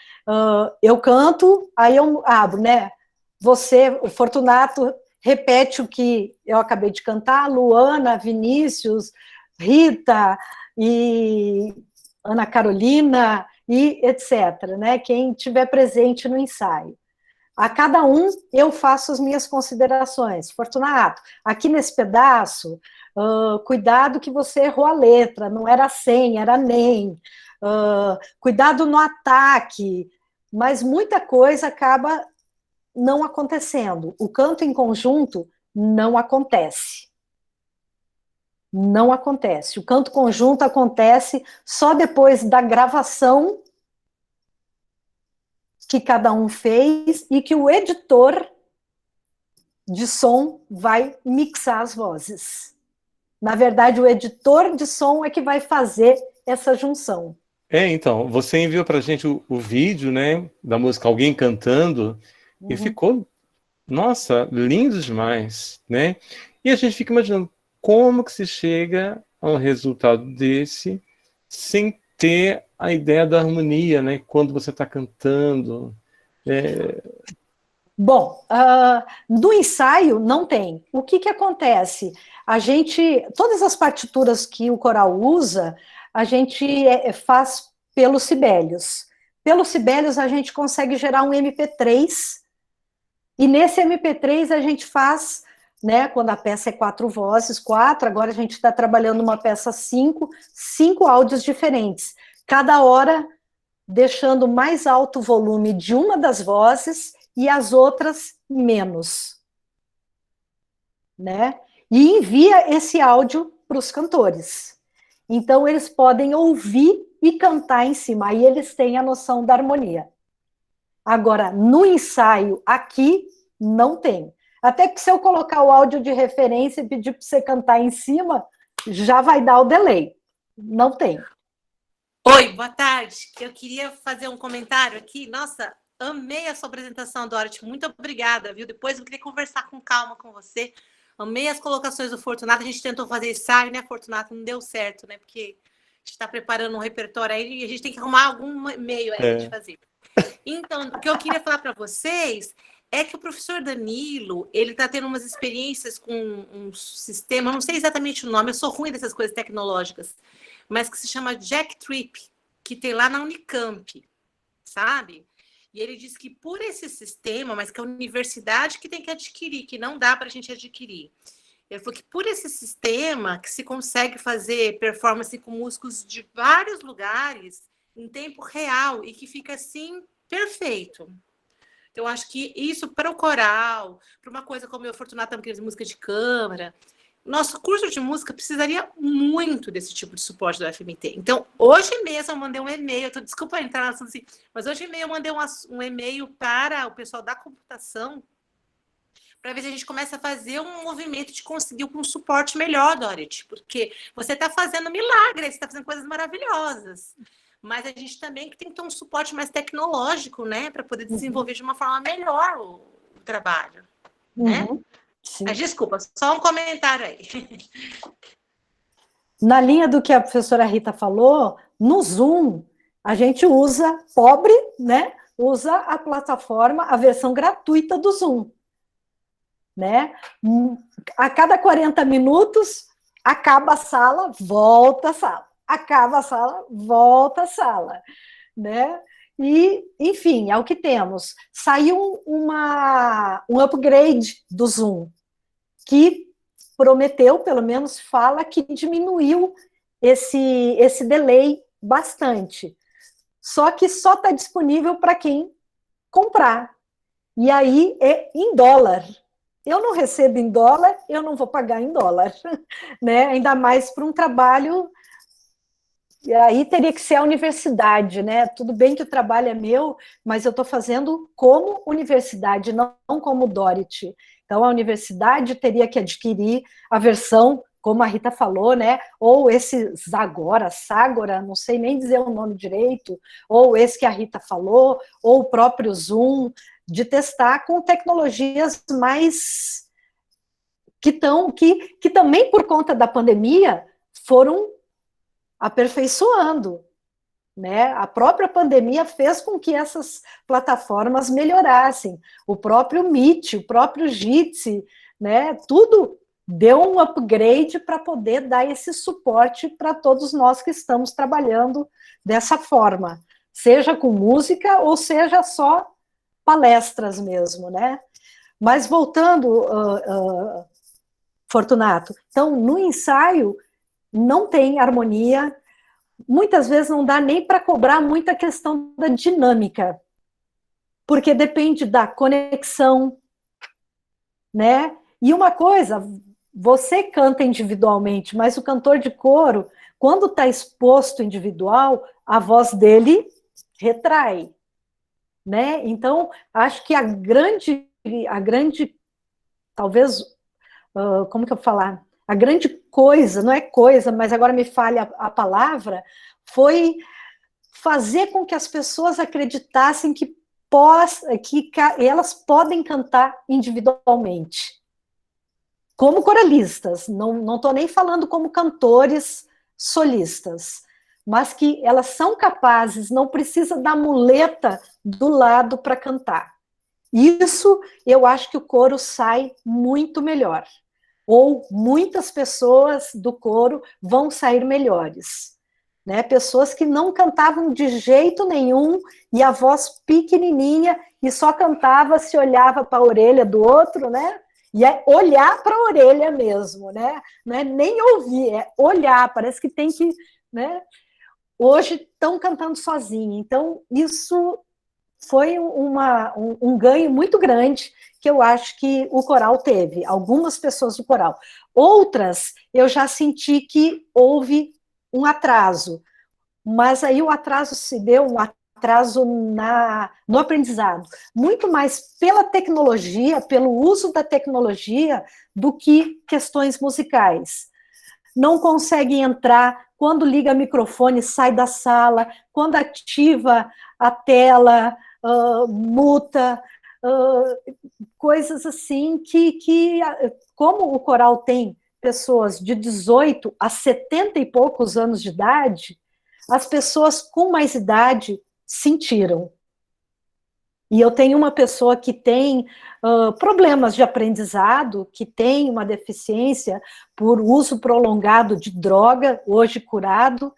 Eu canto, aí eu abro, né? Você, Fortunato, repete o que eu acabei de cantar, Luana, Vinícius, Rita e Ana Carolina e etc., né? Quem estiver presente no ensaio. A cada um, eu faço as minhas considerações. Fortunato, aqui nesse pedaço, cuidado que você errou a letra, não era sem, era nem. Cuidado no ataque, mas muita coisa acaba não acontecendo. O canto em conjunto não acontece. Não acontece. O canto conjunto acontece só depois da gravação que cada um fez e que o editor de som vai mixar as vozes. Na verdade, o editor de som é que vai fazer essa junção. Então, você enviou pra gente o vídeo, né, da música Alguém Cantando, e ficou, nossa, lindo demais, né? E a gente fica imaginando como que se chega a um resultado desse sem ter a ideia da harmonia, né? Quando você está cantando. Bom, no ensaio não tem. O que acontece? Todas as partituras que o coral usa, a gente faz pelos Sibelius. Pelos Sibelius a gente consegue gerar um MP3, e nesse MP3 a gente faz, né, quando a peça é 4 vozes, 4, agora a gente está trabalhando uma peça 5 áudios diferentes. Cada hora deixando mais alto o volume de uma das vozes e as outras menos, né? E envia esse áudio para os cantores. Então, eles podem ouvir e cantar em cima, aí eles têm a noção da harmonia. Agora, no ensaio, aqui, não tem. Até que se eu colocar o áudio de referência e pedir para você cantar em cima, já vai dar o delay. Não tem. Oi, boa tarde. Eu queria fazer um comentário aqui. Nossa, amei a sua apresentação, Dorothy. Muito obrigada, viu? Depois eu queria conversar com calma com você. Amei as colocações do Fortunato. A gente tentou fazer ensaio, né, Fortunato? Não deu certo, né? Porque a gente está preparando um repertório aí e a gente tem que arrumar algum meio aí de fazer. Então, o que eu queria falar para vocês é que o professor Danilo, ele está tendo umas experiências com um sistema, não sei exatamente o nome, eu sou ruim dessas coisas tecnológicas, mas que se chama Jack Trip, que tem lá na Unicamp, sabe? E ele diz que por esse sistema, mas que a universidade que tem que adquirir, que não dá para a gente adquirir. Ele falou que por esse sistema que se consegue fazer performance com músicos de vários lugares em tempo real e que fica assim perfeito. Então, eu acho que isso para o coral, para uma coisa como eu, Fortunato, também de música de câmara, nosso curso de música precisaria muito desse tipo de suporte do FMT. Então, hoje mesmo eu mandei um e-mail, desculpa entrar no assunto assim, mas hoje mesmo eu mandei um e-mail para o pessoal da computação para ver se a gente começa a fazer um movimento de conseguir um suporte melhor, Dorothy, porque você está fazendo milagre, você está fazendo coisas maravilhosas. Mas a gente também tem que ter um suporte mais tecnológico, né, para poder desenvolver de uma forma melhor o trabalho, né? Mas, desculpa, só um comentário aí. Na linha do que a professora Rita falou, no Zoom, a gente usa, pobre, né? Usa a plataforma, a versão gratuita do Zoom, né? A cada 40 minutos, acaba a sala, volta a sala. Acaba a sala, volta a sala, né? E, enfim, é o que temos. Saiu um upgrade do Zoom, que prometeu, pelo menos fala, que diminuiu esse delay bastante. Só que só está disponível para quem comprar. E aí é em dólar. Eu não recebo em dólar, eu não vou pagar em dólar, né? Ainda mais para um trabalho. E aí teria que ser a universidade, né? Tudo bem que o trabalho é meu, mas eu estou fazendo como universidade, não como Dorothy. Então, a universidade teria que adquirir a versão, como a Rita falou, né? Ou esse Ságora, não sei nem dizer o nome direito, ou esse que a Rita falou, ou o próprio Zoom, de testar com tecnologias mais que também, por conta da pandemia, foram aperfeiçoando, né? A própria pandemia fez com que essas plataformas melhorassem. O próprio Meet, o próprio Jitsi, né? Tudo deu um upgrade para poder dar esse suporte para todos nós que estamos trabalhando dessa forma, seja com música ou seja só palestras mesmo, né? Mas voltando, Fortunato, então no ensaio não tem harmonia, muitas vezes não dá nem para cobrar muita questão da dinâmica, porque depende da conexão, né? E uma coisa, você canta individualmente, mas o cantor de coro, quando está exposto individual, a voz dele retrai, né? Então, acho que a grande talvez, como que eu vou falar? A grande coisa, não é coisa, mas agora me falha a palavra, foi fazer com que as pessoas acreditassem que elas podem cantar individualmente. Como coralistas, não estou nem falando como cantores solistas, mas que elas são capazes, não precisa da muleta do lado para cantar. Isso, eu acho que o coro sai muito melhor. Ou muitas pessoas do coro vão sair melhores. Né? Pessoas que não cantavam de jeito nenhum e a voz pequenininha e só cantava se olhava para a orelha do outro, né? E é olhar para a orelha mesmo, né? Não é nem ouvir, é olhar, parece que tem que, né? Hoje estão cantando sozinhos, então isso foi um ganho muito grande que eu acho que o coral teve, algumas pessoas do coral. Outras, eu já senti que houve um atraso, mas aí o atraso se deu, um atraso no aprendizado, muito mais pela tecnologia, pelo uso da tecnologia, do que questões musicais. Não consegue entrar, quando liga o microfone, sai da sala, quando ativa a tela, muta, coisas assim que, como o coral tem pessoas de 18 a 70 e poucos anos de idade, as pessoas com mais idade sentiram. E eu tenho uma pessoa que tem problemas de aprendizado, que tem uma deficiência por uso prolongado de droga, hoje curado.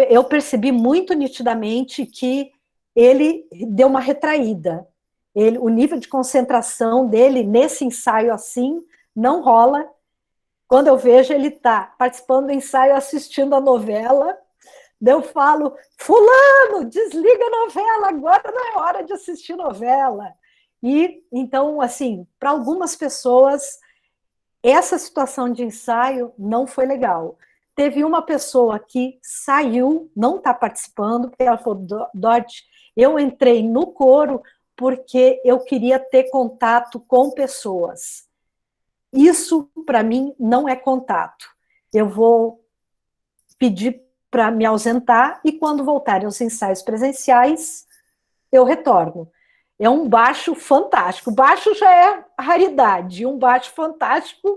Eu percebi muito nitidamente que ele deu uma retraída. O nível de concentração dele nesse ensaio assim não rola. Quando eu vejo, ele está participando do ensaio, assistindo a novela. Eu falo, fulano, desliga a novela, agora não é hora de assistir novela. E, então, assim, para algumas pessoas, essa situação de ensaio não foi legal. Teve uma pessoa que saiu, não está participando, porque ela falou, Dorte, eu entrei no coro porque eu queria ter contato com pessoas. Isso, para mim, não é contato. Eu vou pedir para me ausentar e quando voltarem os ensaios presenciais, eu retorno. É um baixo fantástico. Baixo já é raridade, um baixo fantástico,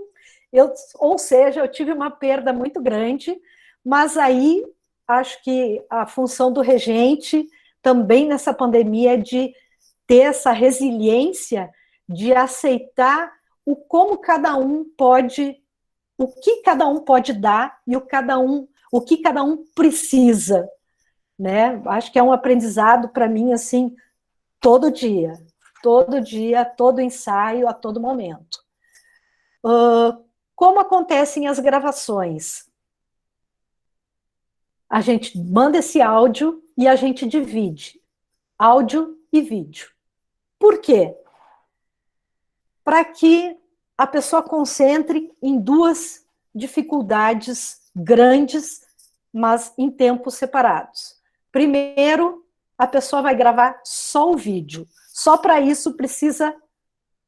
ou seja, eu tive uma perda muito grande, mas aí acho que a função do regente também nessa pandemia é de ter essa resiliência de aceitar como cada um pode, o que cada um pode dar e o que cada um precisa, né? Acho que é um aprendizado para mim, assim, todo dia, todo ensaio, a todo momento. Como acontecem as gravações? A gente manda esse áudio e a gente divide áudio e vídeo. Por quê? Para que a pessoa concentre em duas dificuldades grandes, mas em tempos separados. Primeiro, a pessoa vai gravar só o vídeo. Só para isso precisa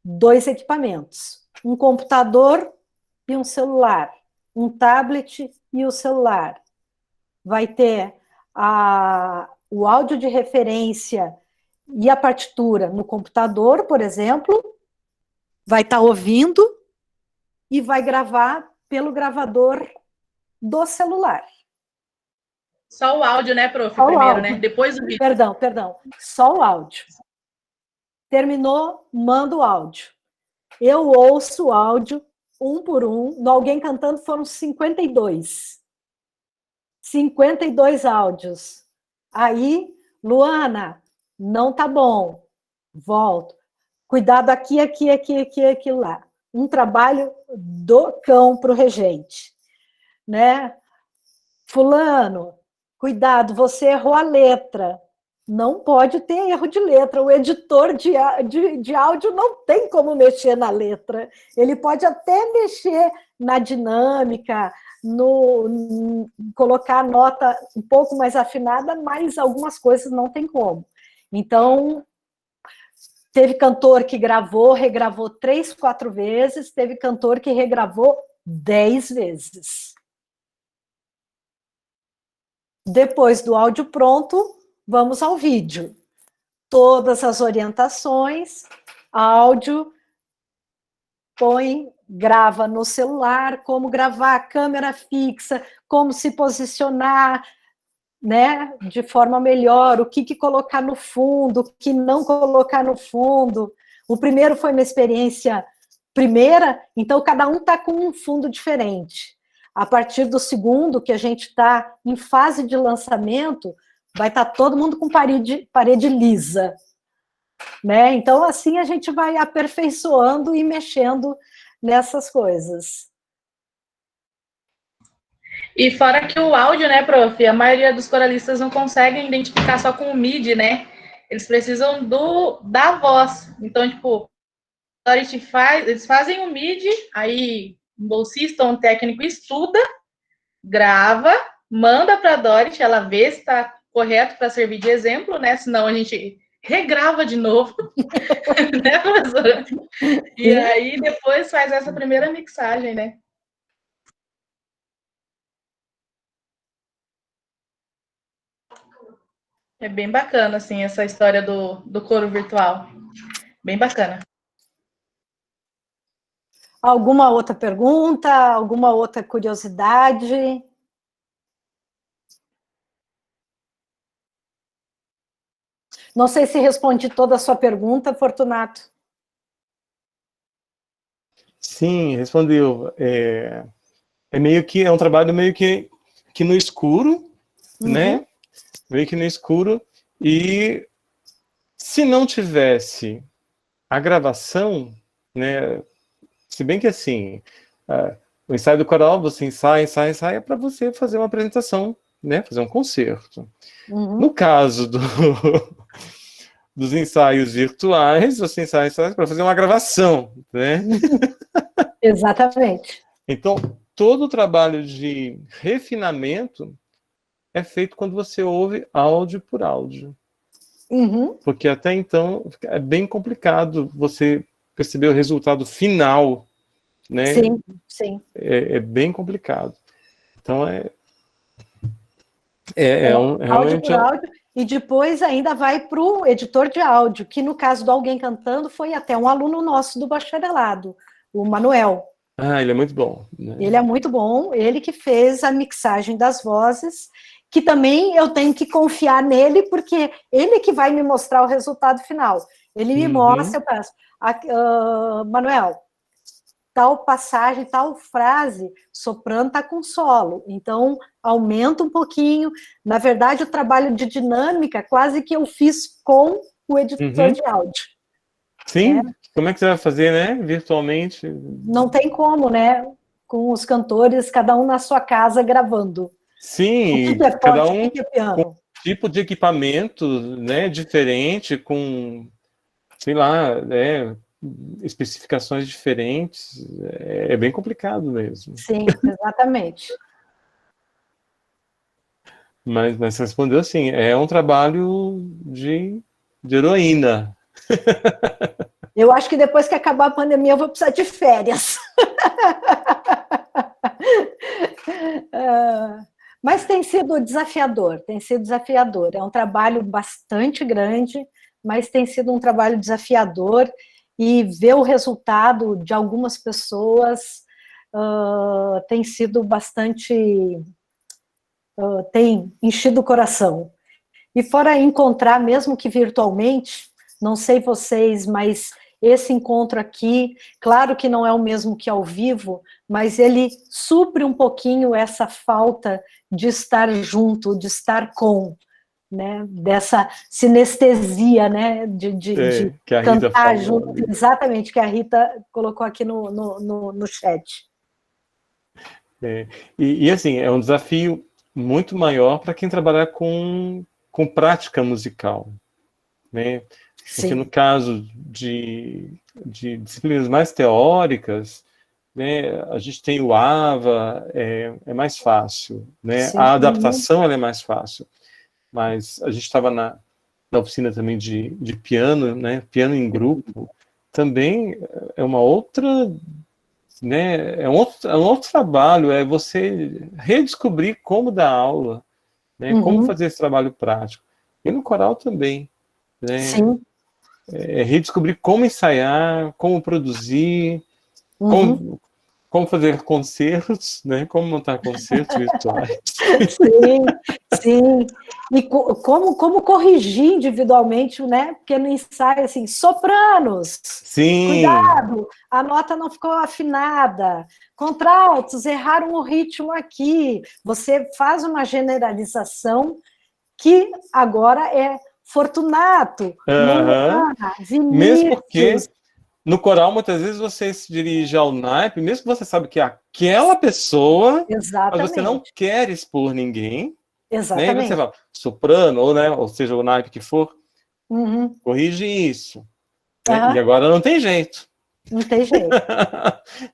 2 equipamentos. Um computador e um celular. Um tablet e o celular. Vai ter o áudio de referência e a partitura no computador, por exemplo. Vai estar ouvindo e vai gravar pelo gravador do celular. Só o áudio, né, prof? Só primeiro, né? Depois o vídeo. Perdão. Só o áudio. Terminou, manda o áudio. Eu ouço o áudio um por um. No Alguém Cantando foram 52. 52 áudios. Aí, Luana, não tá bom. Volto. Cuidado aqui, aqui, lá. Um trabalho do cão para o regente. Né? Fulano, cuidado, você errou a letra. Não pode ter erro de letra. O editor de áudio não tem como mexer na letra. Ele pode até mexer na dinâmica, colocar a nota um pouco mais afinada, mas algumas coisas não tem como. Então, teve cantor que gravou, regravou 3, 4 vezes, teve cantor que regravou 10 vezes. Depois do áudio pronto, vamos ao vídeo. Todas as orientações, áudio, grava no celular, como gravar, câmera fixa, como se posicionar, né, de forma melhor, o que colocar no fundo, o que não colocar no fundo. O primeiro foi uma experiência primeira, então cada um está com um fundo diferente. A partir do segundo, que a gente está em fase de lançamento, vai estar todo mundo com parede lisa. Né? Então, assim, a gente vai aperfeiçoando e mexendo nessas coisas. E fora que o áudio, né, prof, a maioria dos coralistas não conseguem identificar só com o MIDI, né? Eles precisam da voz. Então, tipo, eles fazem o MIDI, aí um bolsista ou um técnico estuda, grava, manda para a Dorit, ela vê se está correto para servir de exemplo, né? Senão a gente regrava de novo, né, professora? E aí depois faz essa primeira mixagem, né? É bem bacana, assim, essa história do coro virtual. Bem bacana. Alguma outra pergunta? Alguma outra curiosidade? Não sei se respondi toda a sua pergunta, Fortunato. Sim, respondeu. É um trabalho meio que no escuro, né? Meio que no escuro. E se não tivesse a gravação, né? Se bem que assim, o ensaio do coral, você ensaia, é para você fazer uma apresentação, né? Fazer um concerto. No caso dos ensaios virtuais, você ensaia para fazer uma gravação, né? Exatamente. Então, todo o trabalho de refinamento é feito quando você ouve áudio por áudio. Porque até então é bem complicado você perceber o resultado final, né? Sim, sim. É bem complicado. Então, áudio por áudio, e depois ainda vai para o editor de áudio, que no caso do Alguém Cantando foi até um aluno nosso do bacharelado, o Manuel. Ele é muito bom. Né? Ele é muito bom, ele que fez a mixagem das vozes, que também eu tenho que confiar nele, porque ele que vai me mostrar o resultado final. Ele me mostra, eu peço, Manuel, tal passagem, tal frase, soprano está com solo, então aumenta um pouquinho. Na verdade, o trabalho de dinâmica quase que eu fiz com o editor de áudio. Sim, como é que você vai fazer, né? Virtualmente? Não tem como, né? Com os cantores, cada um na sua casa gravando. Sim, o que é forte, cada um o que é piano. com um tipo de equipamento, né, diferente, com, sei lá, especificações diferentes. É bem complicado mesmo. Sim, exatamente. Mas você respondeu assim, é um trabalho de heroína. Eu acho que depois que acabar a pandemia eu vou precisar de férias. Mas tem sido desafiador, É um trabalho bastante grande, mas tem sido um trabalho desafiador, e ver o resultado de algumas pessoas tem sido bastante... tem enchido o coração. E fora encontrar, mesmo que virtualmente, não sei vocês, mas esse encontro aqui, claro que não é o mesmo que ao vivo, mas ele supre um pouquinho essa falta de estar junto, de estar com, né, dessa sinestesia, né, de que a Rita cantar falou junto, ali. exatamente, que a Rita colocou aqui no chat. E assim, é um desafio muito maior para quem trabalhar com prática musical, né? Porque no Sim, caso de disciplinas mais teóricas, né, a gente tem o AVA, é mais fácil, né? sim, A adaptação ela é mais fácil, mas a gente estava na oficina também de piano, né? Piano em grupo, também é uma outra, né? É um outro trabalho, é você redescobrir como dar aula, né? Como uhum, fazer esse trabalho prático. E no coral também, né? sim, Redescobrir como ensaiar, como produzir, uhum. como fazer concertos, né? Como montar concertos virtuais. Sim, sim. E como corrigir individualmente, né? Porque no ensaio, assim, sopranos, Sim, cuidado, a nota não ficou afinada, contraltos, erraram o ritmo aqui. Você faz uma generalização que agora é Fortunato, aham. Luana, Mesmo porque Vinícius, no coral, muitas vezes você se dirige ao naipe, mesmo que você sabe que é aquela pessoa, mas você não exatamente, quer expor ninguém, né? E você exatamente. fala, soprano, ou, né, ou seja, o naipe que for, Uhum. corrige isso. Né? E Aham, agora não tem jeito. não tem jeito.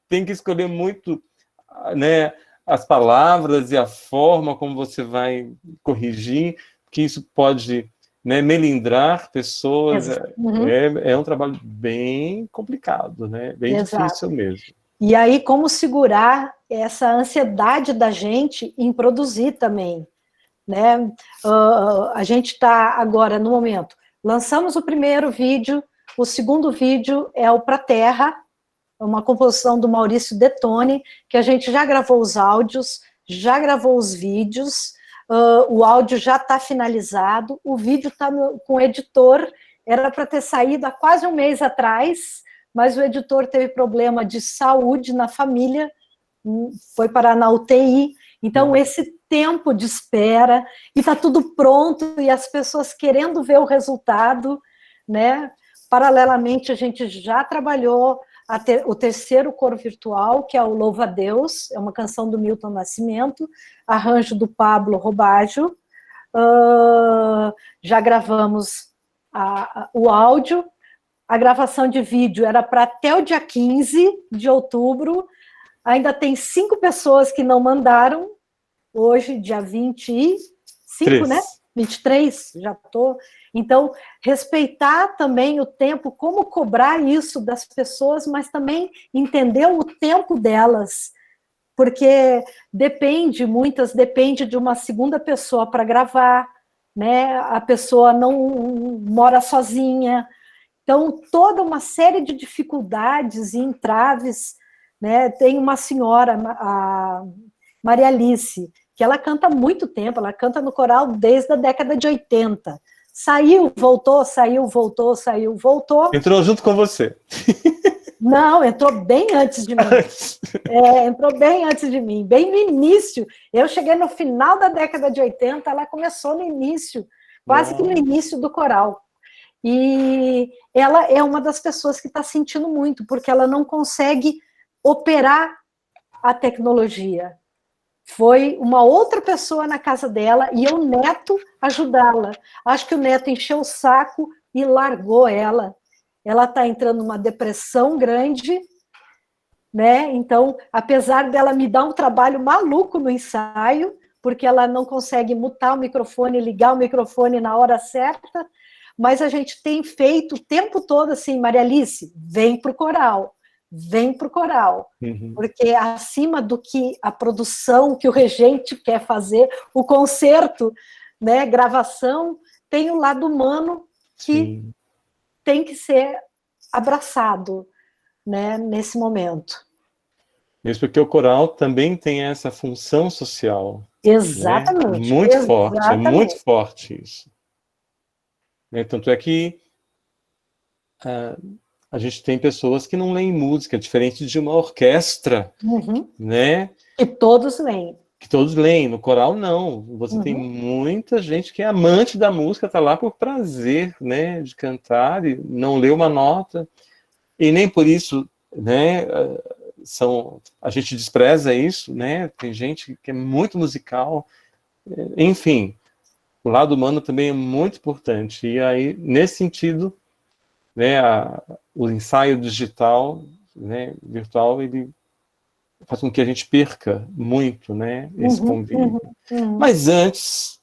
Tem que escolher muito, né, as palavras e a forma como você vai corrigir, que isso pode, né, melindrar pessoas. Uhum. É um trabalho bem complicado, né? Bem Exato. difícil mesmo. E aí, como segurar essa ansiedade da gente em produzir também, né? A gente está agora, no momento, lançamos o primeiro vídeo, o segundo vídeo é o Pra Terra, uma composição do Maurício Detone, que a gente já gravou os áudios, já gravou os vídeos, o áudio já está finalizado, o vídeo está com o editor, era para ter saído há quase um mês atrás, mas o editor teve problema de saúde na família, foi parar na UTI, então esse tempo de espera, e está tudo pronto, e as pessoas querendo ver o resultado, né? Paralelamente, a gente já trabalhou o terceiro coro virtual, que é o Louva a Deus, é uma canção do Milton Nascimento, arranjo do Pablo Robaggio. Já gravamos o áudio, a gravação de vídeo era para até o dia 15 de outubro, ainda tem 5 pessoas que não mandaram, hoje, dia 25, né? 3. 23, já estou. Então, respeitar também o tempo, como cobrar isso das pessoas, mas também entender o tempo delas, porque muitas depende de uma segunda pessoa para gravar, né? A pessoa não mora sozinha. Então, toda uma série de dificuldades e entraves, né? Tem uma senhora, a Maria Alice, que ela canta há muito tempo, ela canta no coral desde a década de 80. Saiu, voltou, saiu, voltou, saiu, voltou. Entrou junto com você. Não, entrou bem antes de mim. Entrou bem antes de mim, bem no início. Eu cheguei no final da década de 80, ela começou no início, quase que no início do coral. E ela é uma das pessoas que está sentindo muito, porque ela não consegue operar a tecnologia. Foi uma outra pessoa na casa dela e o neto ajudá-la. Acho que o neto encheu o saco e largou ela. Ela está entrando numa depressão grande, né? Então, apesar dela me dar um trabalho maluco no ensaio, porque ela não consegue mutar o microfone, ligar o microfone na hora certa, mas a gente tem feito o tempo todo assim, Maria Alice, vem para o coral, vem para o coral. Uhum. Porque acima do que a produção que o regente quer fazer, o concerto, né, gravação, tem o lado humano que Sim. tem que ser abraçado, né, nesse momento. Mesmo porque o coral também tem essa função social. Exatamente, Né? Muito forte, é muito exatamente. forte isso. Tanto é que a gente tem pessoas que não leem música, diferente de uma orquestra, né? Que todos leem. Que todos leem. No coral, não. Você tem muita gente que é amante da música, está lá por prazer, né, de cantar e não lê uma nota. E nem por isso, né, a gente despreza isso, né? Tem gente que é muito musical. Enfim, o lado humano também é muito importante. E aí, nesse sentido, né, o ensaio digital, né, virtual, ele faz com que a gente perca muito, né, esse convívio. Mas antes,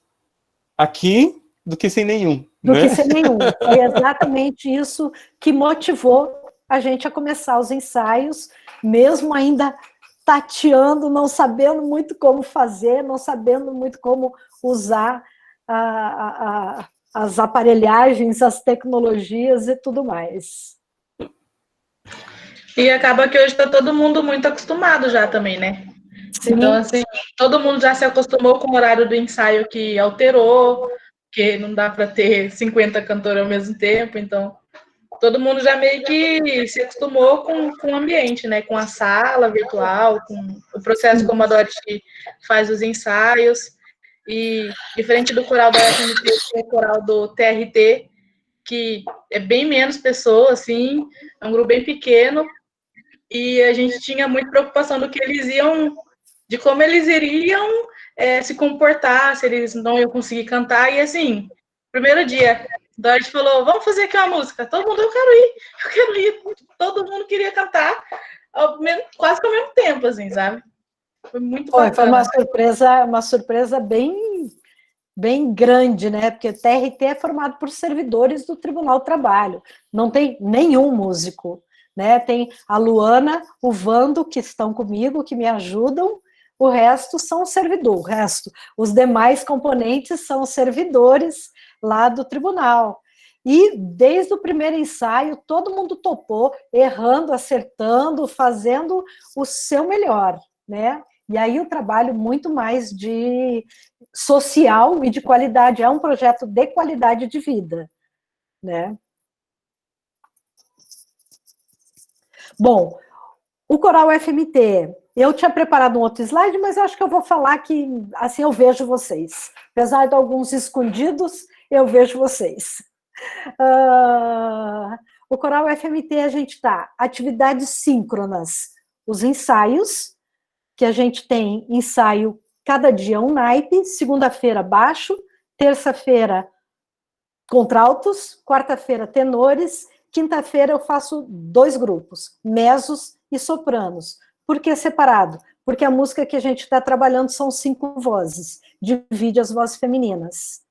aqui, do que sem nenhum. Do né? que sem nenhum. Foi exatamente isso que motivou a gente a começar os ensaios, mesmo ainda tateando, não sabendo muito como fazer, não sabendo muito como usar as aparelhagens, as tecnologias e tudo mais. E acaba que hoje está todo mundo muito acostumado já também, né? Sim. Então, assim, todo mundo já se acostumou com o horário do ensaio que alterou, que não dá para ter 50 cantores ao mesmo tempo, então todo mundo já meio que se acostumou com o ambiente, né? Com a sala virtual, com o processo como a Dorothy faz os ensaios. E diferente do coral da UFMT, que é o coral do TRT, que é bem menos pessoas, assim, é um grupo bem pequeno, e a gente tinha muita preocupação do que eles iam, de como eles iriam se comportar, se eles não iam conseguir cantar, e assim, primeiro dia, Dorothy falou, vamos fazer aqui uma música, todo mundo, eu quero ir, todo mundo queria cantar, quase que ao mesmo tempo, assim, sabe? Foi muito bacana. Foi uma surpresa bem grande, né? Porque o TRT é formado por servidores do Tribunal do Trabalho, não tem nenhum músico, né? Tem a Luana, o Vando, que estão comigo, que me ajudam, o resto são servidores, os demais componentes são servidores lá do tribunal. E desde o primeiro ensaio, todo mundo topou, errando, acertando, fazendo o seu melhor, né? E aí o trabalho muito mais de social e de qualidade, é um projeto de qualidade de vida, né? Bom, o Coral FMT, eu tinha preparado um outro slide, mas eu acho que eu vou falar que assim eu vejo vocês. Apesar de alguns escondidos, eu vejo vocês. O Coral FMT, a gente está atividades síncronas, os ensaios, que a gente tem ensaio cada dia um naipe, segunda-feira baixo, terça-feira contraltos, quarta-feira tenores, quinta-feira eu faço 2 grupos, mesos e sopranos. Por que separado? Porque a música que a gente está trabalhando são 5 vozes, divide as vozes femininas.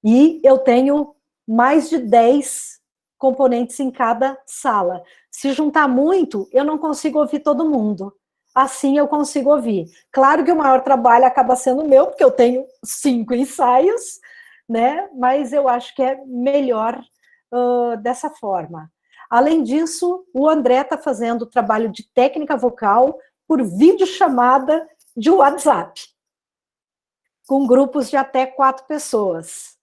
E eu tenho mais de 10 componentes em cada sala. Se juntar muito, eu não consigo ouvir todo mundo. Assim eu consigo ouvir. Claro que o maior trabalho acaba sendo o meu, porque eu tenho 5 ensaios, né? Mas eu acho que é melhor dessa forma. Além disso, o André está fazendo trabalho de técnica vocal por videochamada de WhatsApp, com grupos de até 4 pessoas.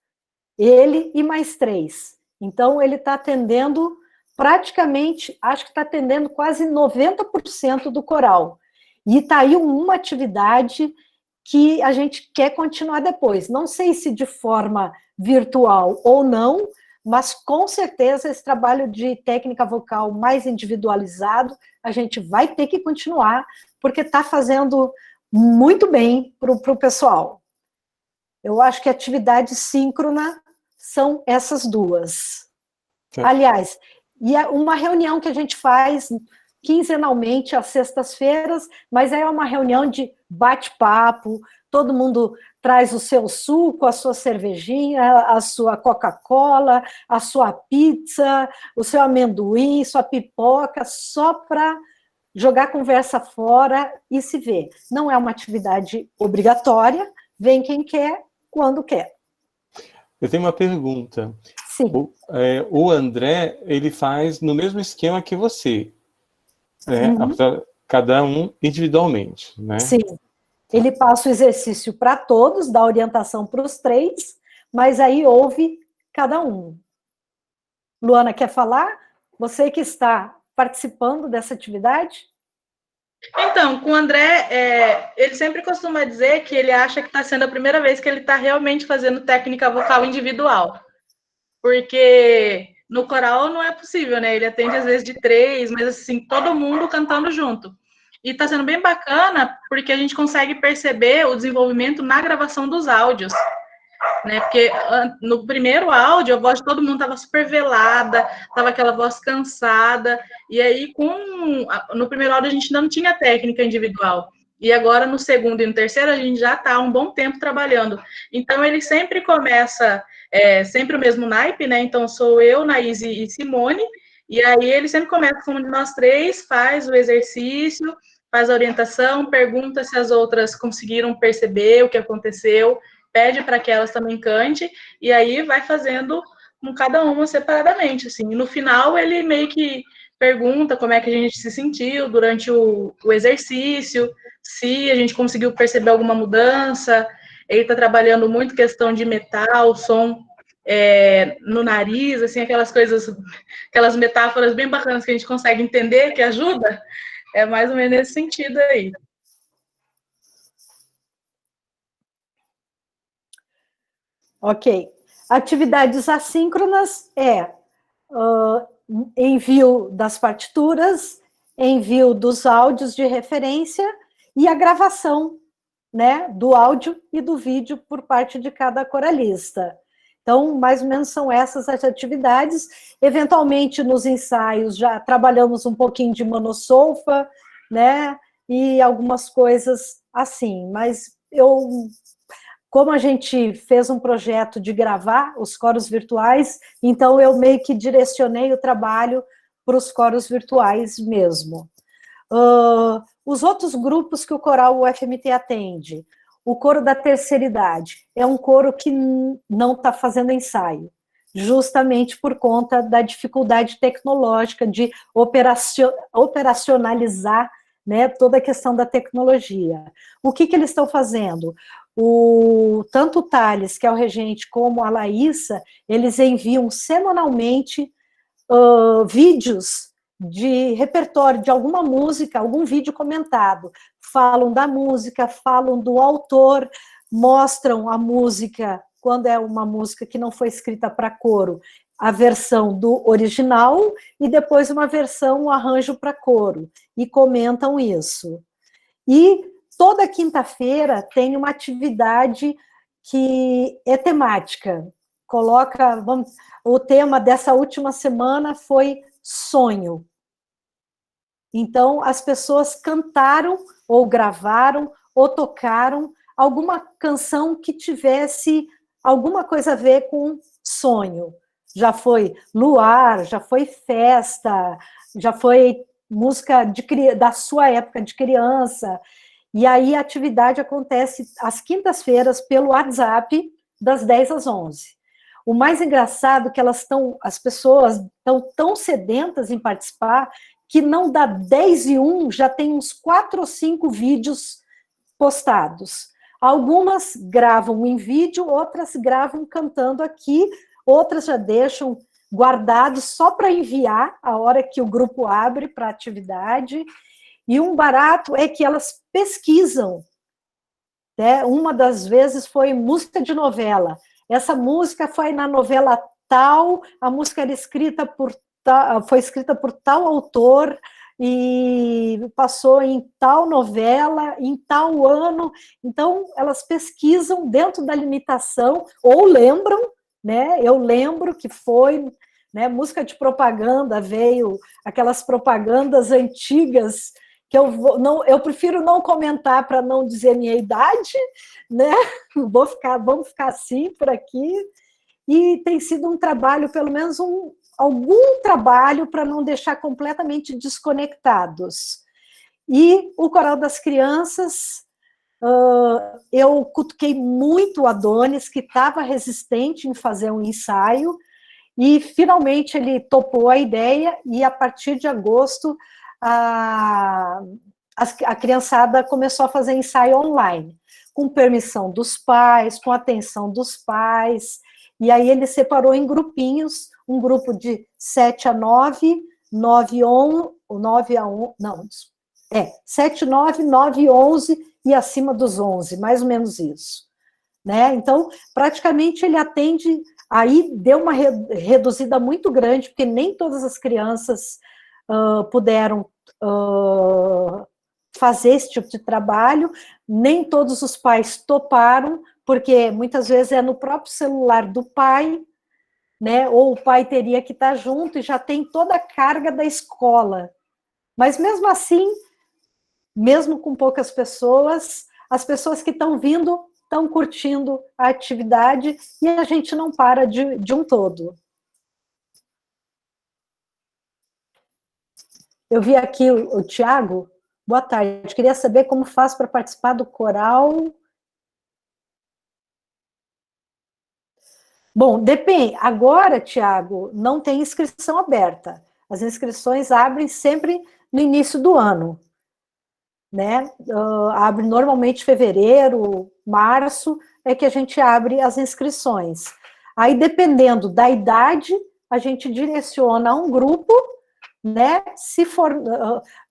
Ele e mais 3. Então, ele está atendendo praticamente, acho que está atendendo quase 90% do coral. E está aí uma atividade que a gente quer continuar depois. Não sei se de forma virtual ou não, mas com certeza esse trabalho de técnica vocal mais individualizado, a gente vai ter que continuar, porque está fazendo muito bem para o pessoal. Eu acho que a atividade síncrona são essas duas. Sim. Aliás, e é uma reunião que a gente faz quinzenalmente às sextas-feiras, mas é uma reunião de bate-papo, todo mundo traz o seu suco, a sua cervejinha, a sua Coca-Cola, a sua pizza, o seu amendoim, sua pipoca, só para jogar conversa fora e se ver. Não é uma atividade obrigatória, vem quem quer, quando quer. Eu tenho uma pergunta. Sim. O André, ele faz no mesmo esquema que você, né? Cada um individualmente, né? Sim. Ele passa o exercício para todos, dá orientação para os 3, mas aí ouve cada um. Luana, quer falar? você que está participando dessa atividade? Então, com o André, ele sempre costuma dizer que ele acha que está sendo a primeira vez que ele está realmente fazendo técnica vocal individual. Porque no coral não é possível, né? Ele atende às vezes de 3, mas assim, todo mundo cantando junto. E está sendo bem bacana, porque a gente consegue perceber o desenvolvimento na gravação dos áudios. Né? Porque no primeiro áudio, a voz de todo mundo estava super velada, estava aquela voz cansada, e aí no primeiro áudio a gente ainda não tinha técnica individual, e agora no segundo e no terceiro a gente já está há um bom tempo trabalhando. Então ele sempre começa, sempre o mesmo naipe, né? Então sou eu, Naís e Simone, e aí ele sempre começa com um de nós três, faz o exercício, faz a orientação, pergunta se as outras conseguiram perceber o que aconteceu, pede para que elas também cante, e aí vai fazendo com cada uma separadamente, assim. E no final, ele meio que pergunta como é que a gente se sentiu durante o exercício, se a gente conseguiu perceber alguma mudança. Ele está trabalhando muito questão de metal, som no nariz, assim, aquelas coisas, aquelas metáforas bem bacanas que a gente consegue entender, que ajuda. É mais ou menos nesse sentido aí. Ok. Atividades assíncronas envio das partituras, envio dos áudios de referência e a gravação, né, do áudio e do vídeo por parte de cada coralista. Então, mais ou menos são essas as atividades. Eventualmente, nos ensaios, já trabalhamos um pouquinho de monossolfa, né, e algumas coisas assim, mas como a gente fez um projeto de gravar os coros virtuais, então eu meio que direcionei o trabalho para os coros virtuais mesmo. Os outros grupos que o coral UFMT atende, o coro da terceira idade, é um coro que não está fazendo ensaio, justamente por conta da dificuldade tecnológica de operacionalizar, né, toda a questão da tecnologia. O que eles estão fazendo? Tanto o Thales, que é o regente, como a Laísa, eles enviam semanalmente vídeos de repertório de alguma música, algum vídeo comentado. Falam da música, falam do autor, mostram a música, quando é uma música que não foi escrita para coro, a versão do original, e depois uma versão, um arranjo para coro, e comentam isso. E toda quinta-feira tem uma atividade que é temática. O tema dessa última semana foi sonho. Então, as pessoas cantaram, ou gravaram, ou tocaram alguma canção que tivesse alguma coisa a ver com sonho. Já foi luar, já foi festa, já foi música da sua época de criança. E aí a atividade acontece às quintas-feiras pelo WhatsApp, das 10 às 11. O mais engraçado é que as pessoas estão tão sedentas em participar que não dá 10 e 1, já tem uns 4 ou 5 vídeos postados. Algumas gravam em vídeo, outras gravam cantando aqui, outras já deixam guardados só para enviar a hora que o grupo abre para a atividade. E um barato é que elas pesquisam, né? Uma das vezes foi música de novela. Essa música foi na novela tal, a música era foi escrita por tal autor e passou em tal novela, em tal ano. Então, elas pesquisam dentro da limitação, ou lembram, né? Eu lembro que foi, né, música de propaganda, veio aquelas propagandas antigas, que eu prefiro não comentar para não dizer minha idade, né? Vamos ficar assim por aqui. E tem sido um trabalho, pelo menos algum trabalho para não deixar completamente desconectados. E o Coral das Crianças, eu cutuquei muito o Adonis, que estava resistente em fazer um ensaio, e finalmente ele topou a ideia, e a partir de agosto a criançada começou a fazer ensaio online, com permissão dos pais, com atenção dos pais, e aí ele separou em grupinhos, um grupo de 7 a 9, 9 a 11, não, 7, 9, 9, 11 e acima dos 11, mais ou menos isso. Né? Então, praticamente ele atende, aí deu uma reduzida muito grande, porque nem todas as crianças puderam fazer esse tipo de trabalho, nem todos os pais toparam, porque muitas vezes é no próprio celular do pai, né? Ou o pai teria que estar junto e já tem toda a carga da escola. Mas mesmo assim, mesmo com poucas pessoas, as pessoas que estão vindo estão curtindo a atividade e a gente não para de um todo. Eu vi aqui o Tiago. Boa tarde. Queria saber como faz para participar do coral. Bom, depende. Agora, Tiago, não tem inscrição aberta. As inscrições abrem sempre no início do ano. Né? Abre normalmente fevereiro, março, é que a gente abre as inscrições. Aí, dependendo da idade, a gente direciona um grupo, né? Se for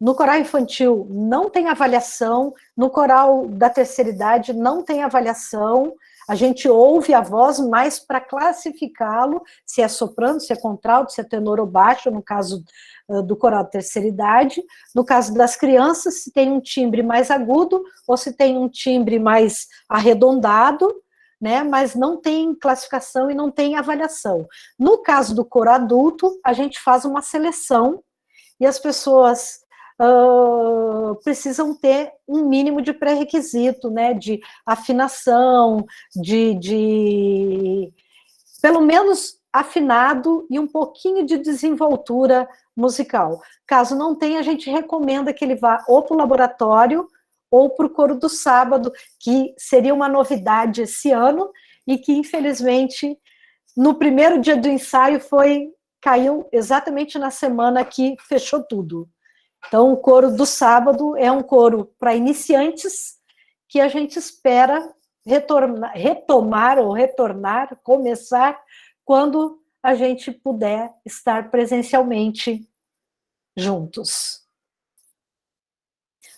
no coral infantil, não tem avaliação, no coral da terceira idade, não tem avaliação. A gente ouve a voz mais para classificá-lo, se é soprano, se é contralto, se é tenor ou baixo, no caso do coral da terceira idade. No caso das crianças, se tem um timbre mais agudo ou se tem um timbre mais arredondado, né? Mas não tem classificação e não tem avaliação. No caso do coro adulto, a gente faz uma seleção e as pessoas precisam ter um mínimo de pré-requisito, né? De afinação, de pelo menos afinado e um pouquinho de desenvoltura musical. Caso não tenha, a gente recomenda que ele vá ou para o laboratório ou para o coro do sábado, que seria uma novidade esse ano e que, infelizmente, no primeiro dia do ensaio caiu exatamente na semana que fechou tudo. Então, o coro do sábado é um coro para iniciantes que a gente espera começar quando a gente puder estar presencialmente juntos.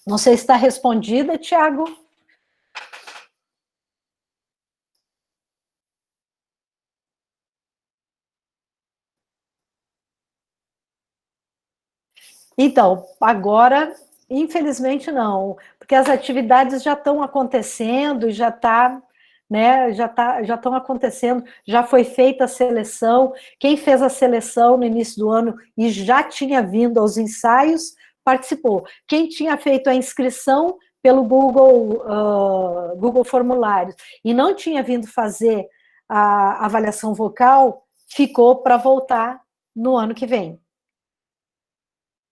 Não sei se está respondida, Tiago. Então, agora, infelizmente não, porque as atividades já estão acontecendo, já está, né, já estão acontecendo, já foi feita a seleção. Quem fez a seleção no início do ano e já tinha vindo aos ensaios, participou. Quem tinha feito a inscrição pelo Google Formulários e não tinha vindo fazer a avaliação vocal, ficou para voltar no ano que vem.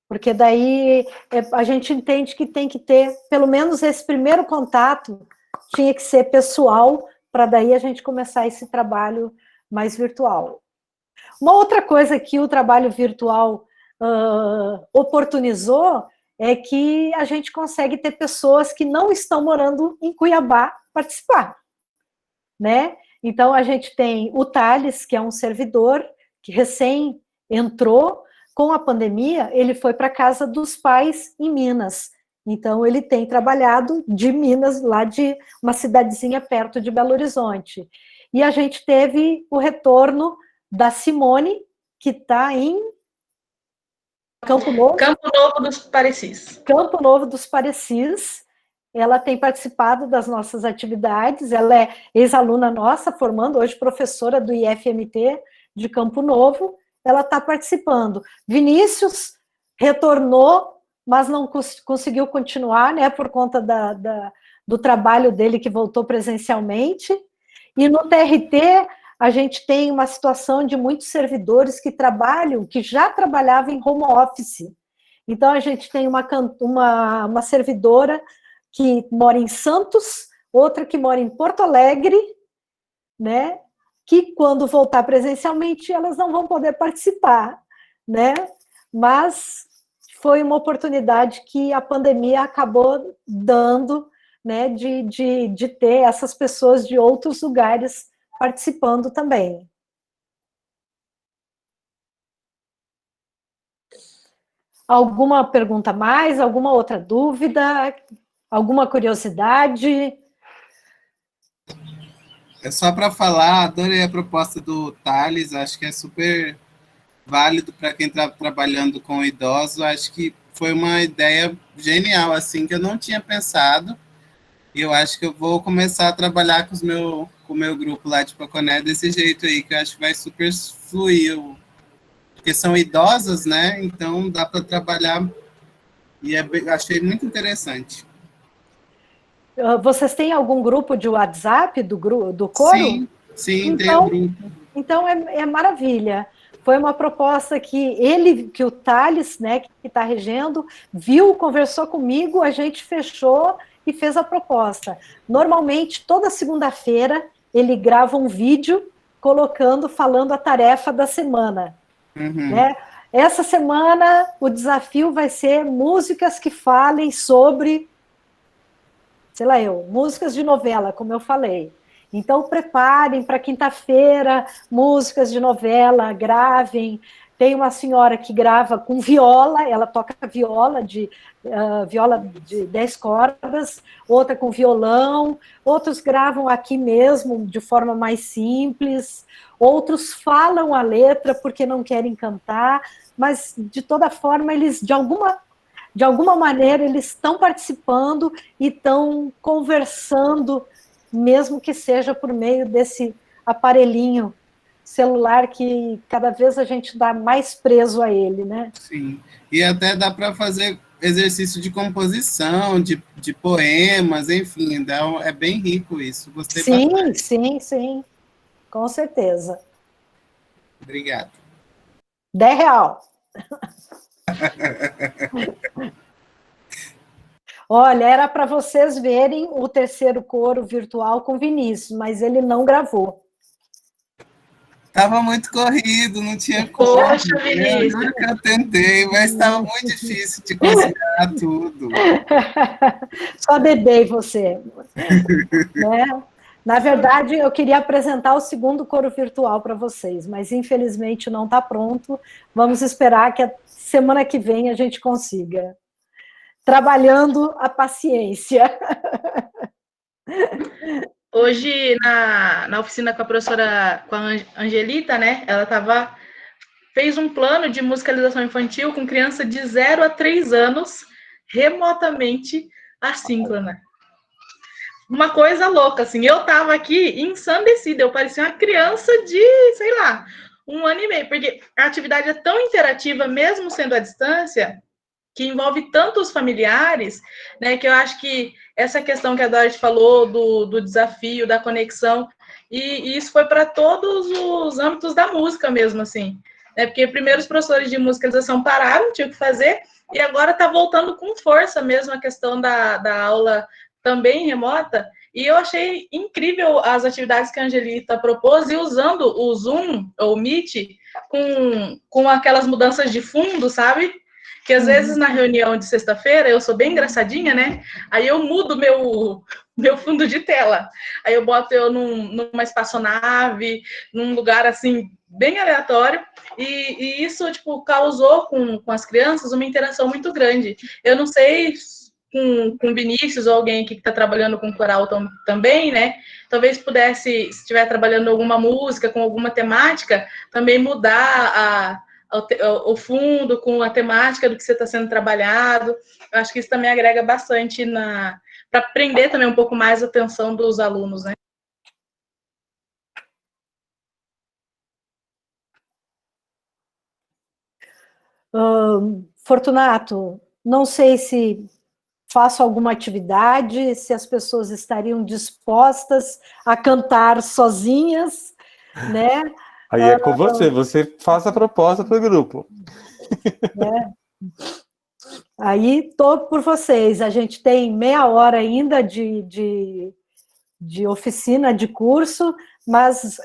Porque daí a gente entende que tem que ter, pelo menos esse primeiro contato, tinha que ser pessoal, para daí a gente começar esse trabalho mais virtual. Uma outra coisa que o trabalho virtual oportunizou é que a gente consegue ter pessoas que não estão morando em Cuiabá participar, né? Então, a gente tem o Thales, que é um servidor que recém entrou. Com a pandemia, ele foi para a casa dos pais em Minas. Então, ele tem trabalhado de Minas, lá de uma cidadezinha perto de Belo Horizonte. E a gente teve o retorno da Simone, que está em Campo Novo. Campo Novo dos Parecis. Campo Novo dos Parecis. Ela tem participado das nossas atividades. Ela é ex-aluna nossa, formando hoje professora do IFMT de Campo Novo. Ela está participando. Vinícius retornou, mas não conseguiu continuar, né, por conta do trabalho dele que voltou presencialmente. E no TRT, a gente tem uma situação de muitos servidores que trabalham, que já trabalhavam em home office. Então, a gente tem uma servidora que mora em Santos, outra que mora em Porto Alegre, né, que quando voltar presencialmente, elas não vão poder participar, né? Mas foi uma oportunidade que a pandemia acabou dando, né, de ter essas pessoas de outros lugares participando também. Alguma pergunta a mais? Alguma outra dúvida? Alguma curiosidade? É só para falar, adorei a proposta do Thales, acho que é super válido para quem está trabalhando com idosos, acho que foi uma ideia genial, assim, que eu não tinha pensado, e eu acho que eu vou começar a trabalhar com o meu grupo lá de Paconé desse jeito aí, que eu acho que vai super fluir, porque são idosas, né, então dá para trabalhar, e achei muito interessante. Vocês têm algum grupo de WhatsApp do coro? Sim, sim, tem então, um grupo. Então é maravilha. Foi uma proposta que o Thales, né, que está regendo, viu, conversou comigo, a gente fechou e fez a proposta. Normalmente, toda segunda-feira, ele grava um vídeo falando a tarefa da semana. Uhum. Né? Essa semana, o desafio vai ser músicas que falem sobre, sei lá músicas de novela, como eu falei. Então, preparem para quinta-feira músicas de novela, gravem. Tem uma senhora que grava com viola, ela toca viola de 10 cordas, outra com violão, outros gravam aqui mesmo, de forma mais simples, outros falam a letra porque não querem cantar, mas, de toda forma, eles, de alguma maneira, eles estão participando e estão conversando, mesmo que seja por meio desse aparelhinho celular que cada vez a gente dá mais preso a ele, né? Sim, e até dá para fazer exercício de composição, de poemas, enfim, então é bem rico isso. Gostei bastante. Sim, com certeza. Obrigado. R$10. Olha, era para vocês verem o terceiro coro virtual com Vinícius, mas ele não gravou. Estava muito corrido, não tinha como. Poxa, Vinícius. Eu juro que eu tentei, mas estava muito difícil de considerar tudo. Só dedei você. Né? Na verdade, eu queria apresentar o segundo coro virtual para vocês, mas infelizmente não está pronto. Vamos esperar que a semana que vem a gente consiga. Trabalhando a paciência. Hoje, na oficina com a professora, com a Angelita, né? Ela fez um plano de musicalização infantil com criança de 0 a 3 anos, remotamente assíncrona. Uma coisa louca, assim, eu tava aqui ensandecida, eu parecia uma criança de, sei lá, 1 ano e meio, porque a atividade é tão interativa, mesmo sendo à distância, que envolve tantos familiares, né, que eu acho que essa questão que a Dorothy falou do desafio, da conexão, e isso foi para todos os âmbitos da música mesmo, assim, né, porque primeiro os professores de musicalização pararam, tinham que fazer, e agora está voltando com força mesmo a questão da aula também remota, e eu achei incrível as atividades que a Angelita propôs, e usando o Zoom, ou Meet, com aquelas mudanças de fundo, sabe? Que às vezes na reunião de sexta-feira, eu sou bem engraçadinha, né? Aí eu mudo meu fundo de tela. Aí eu boto eu numa espaçonave, num lugar assim, bem aleatório, e isso, tipo, causou com as crianças uma interação muito grande. Eu não sei com Vinícius ou alguém aqui que está trabalhando com coral também, né? Talvez pudesse, se estiver trabalhando alguma música, com alguma temática, também mudar o fundo com a temática do que você está sendo trabalhado. Eu acho que isso também agrega bastante para prender também um pouco mais a atenção dos alunos, né? Fortunato, não sei se faço alguma atividade, se as pessoas estariam dispostas a cantar sozinhas, né? Aí é com você faz a proposta para o grupo. Né? Aí estou por vocês, a gente tem meia hora ainda de oficina, de curso, mas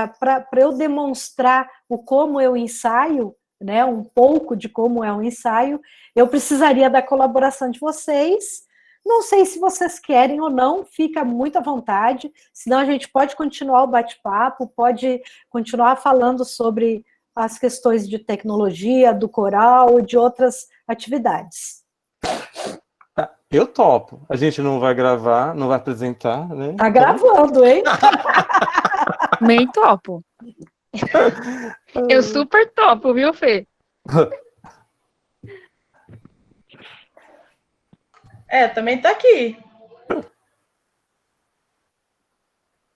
para eu demonstrar como eu ensaio, né, um pouco de como é um ensaio, eu precisaria da colaboração de vocês. Não sei se vocês querem ou não, fica muito à vontade, senão a gente pode continuar o bate-papo, pode continuar falando sobre as questões de tecnologia, do coral, de outras atividades. Eu topo. A gente não vai gravar, não vai apresentar, né? Tá gravando, hein? Bem topo. Eu super topo, viu, Fê? Também tô aqui.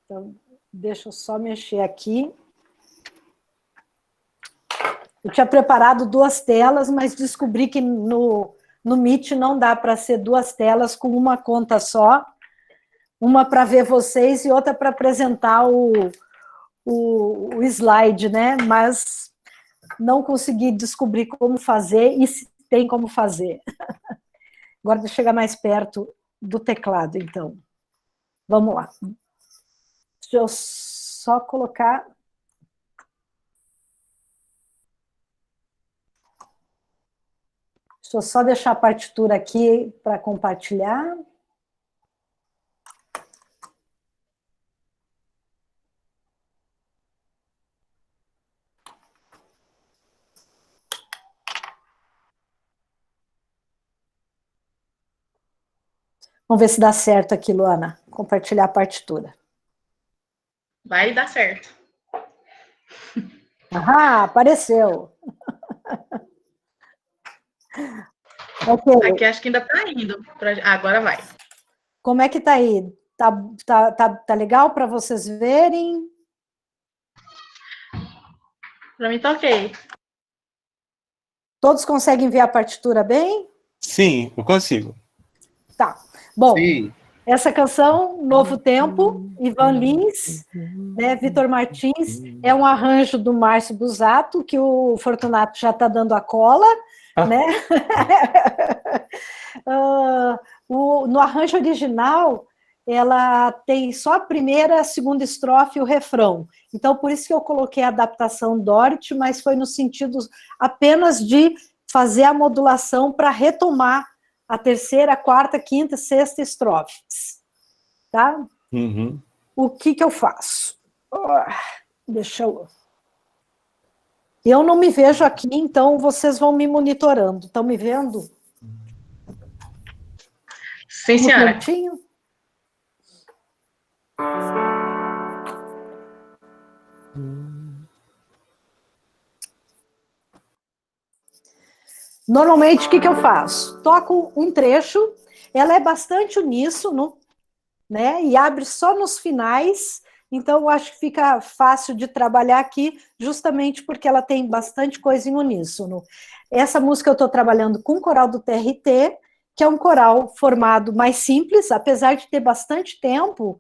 Então, deixa eu só mexer aqui. Eu tinha preparado 2 telas, mas descobri que no Meet não dá para ser 2 telas com uma conta só, uma para ver vocês e outra para apresentar o slide, né? Mas não consegui descobrir como fazer e se tem como fazer. Agora deixa eu chegar mais perto do teclado, então. Vamos lá. Deixa eu só colocar... Deixa eu só deixar a partitura aqui para compartilhar. Vamos ver se dá certo aqui, Luana. Compartilhar a partitura. Vai dar certo. Ah, apareceu. Okay. Aqui acho que ainda tá indo. Agora vai. Como é que tá aí? Tá legal para vocês verem? Para mim tá ok. Todos conseguem ver a partitura bem? Sim, eu consigo. Tá. Bom, Sim. Essa canção, Novo Tempo, Ivan Lins, né, Vitor Martins, é um arranjo do Márcio Busato, que o Fortunato já está dando a cola, né? No arranjo original, ela tem só a primeira, a segunda estrofe e o refrão. Então, por isso que eu coloquei a adaptação Dorothy, mas foi no sentido apenas de fazer a modulação para retomar a terceira, quarta, quinta, sexta estrofes. Tá? Uhum. O que eu faço? Deixa eu... Eu não me vejo aqui, então vocês vão me monitorando. Estão me vendo? Sim, senhora. Um minutinho. Normalmente, o que eu faço? Toco um trecho, ela é bastante uníssono, né? E abre só nos finais, então eu acho que fica fácil de trabalhar aqui, justamente porque ela tem bastante coisa em uníssono. Essa música eu estou trabalhando com o coral do TRT, que é um coral formado mais simples, apesar de ter bastante tempo,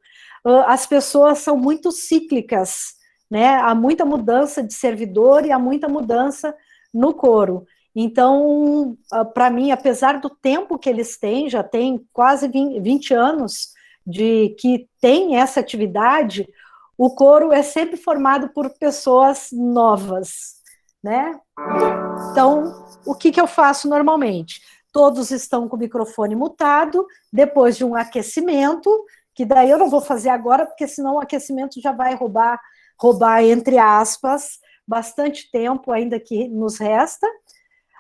as pessoas são muito cíclicas, né? Há muita mudança de servidor e há muita mudança no coro. Então, para mim, apesar do tempo que eles têm, já tem quase 20 anos de que tem essa atividade, o coro é sempre formado por pessoas novas, né? Então, o que eu faço normalmente? Todos estão com o microfone mutado, depois de um aquecimento, que daí eu não vou fazer agora, porque senão o aquecimento já vai roubar entre aspas, bastante tempo ainda que nos resta.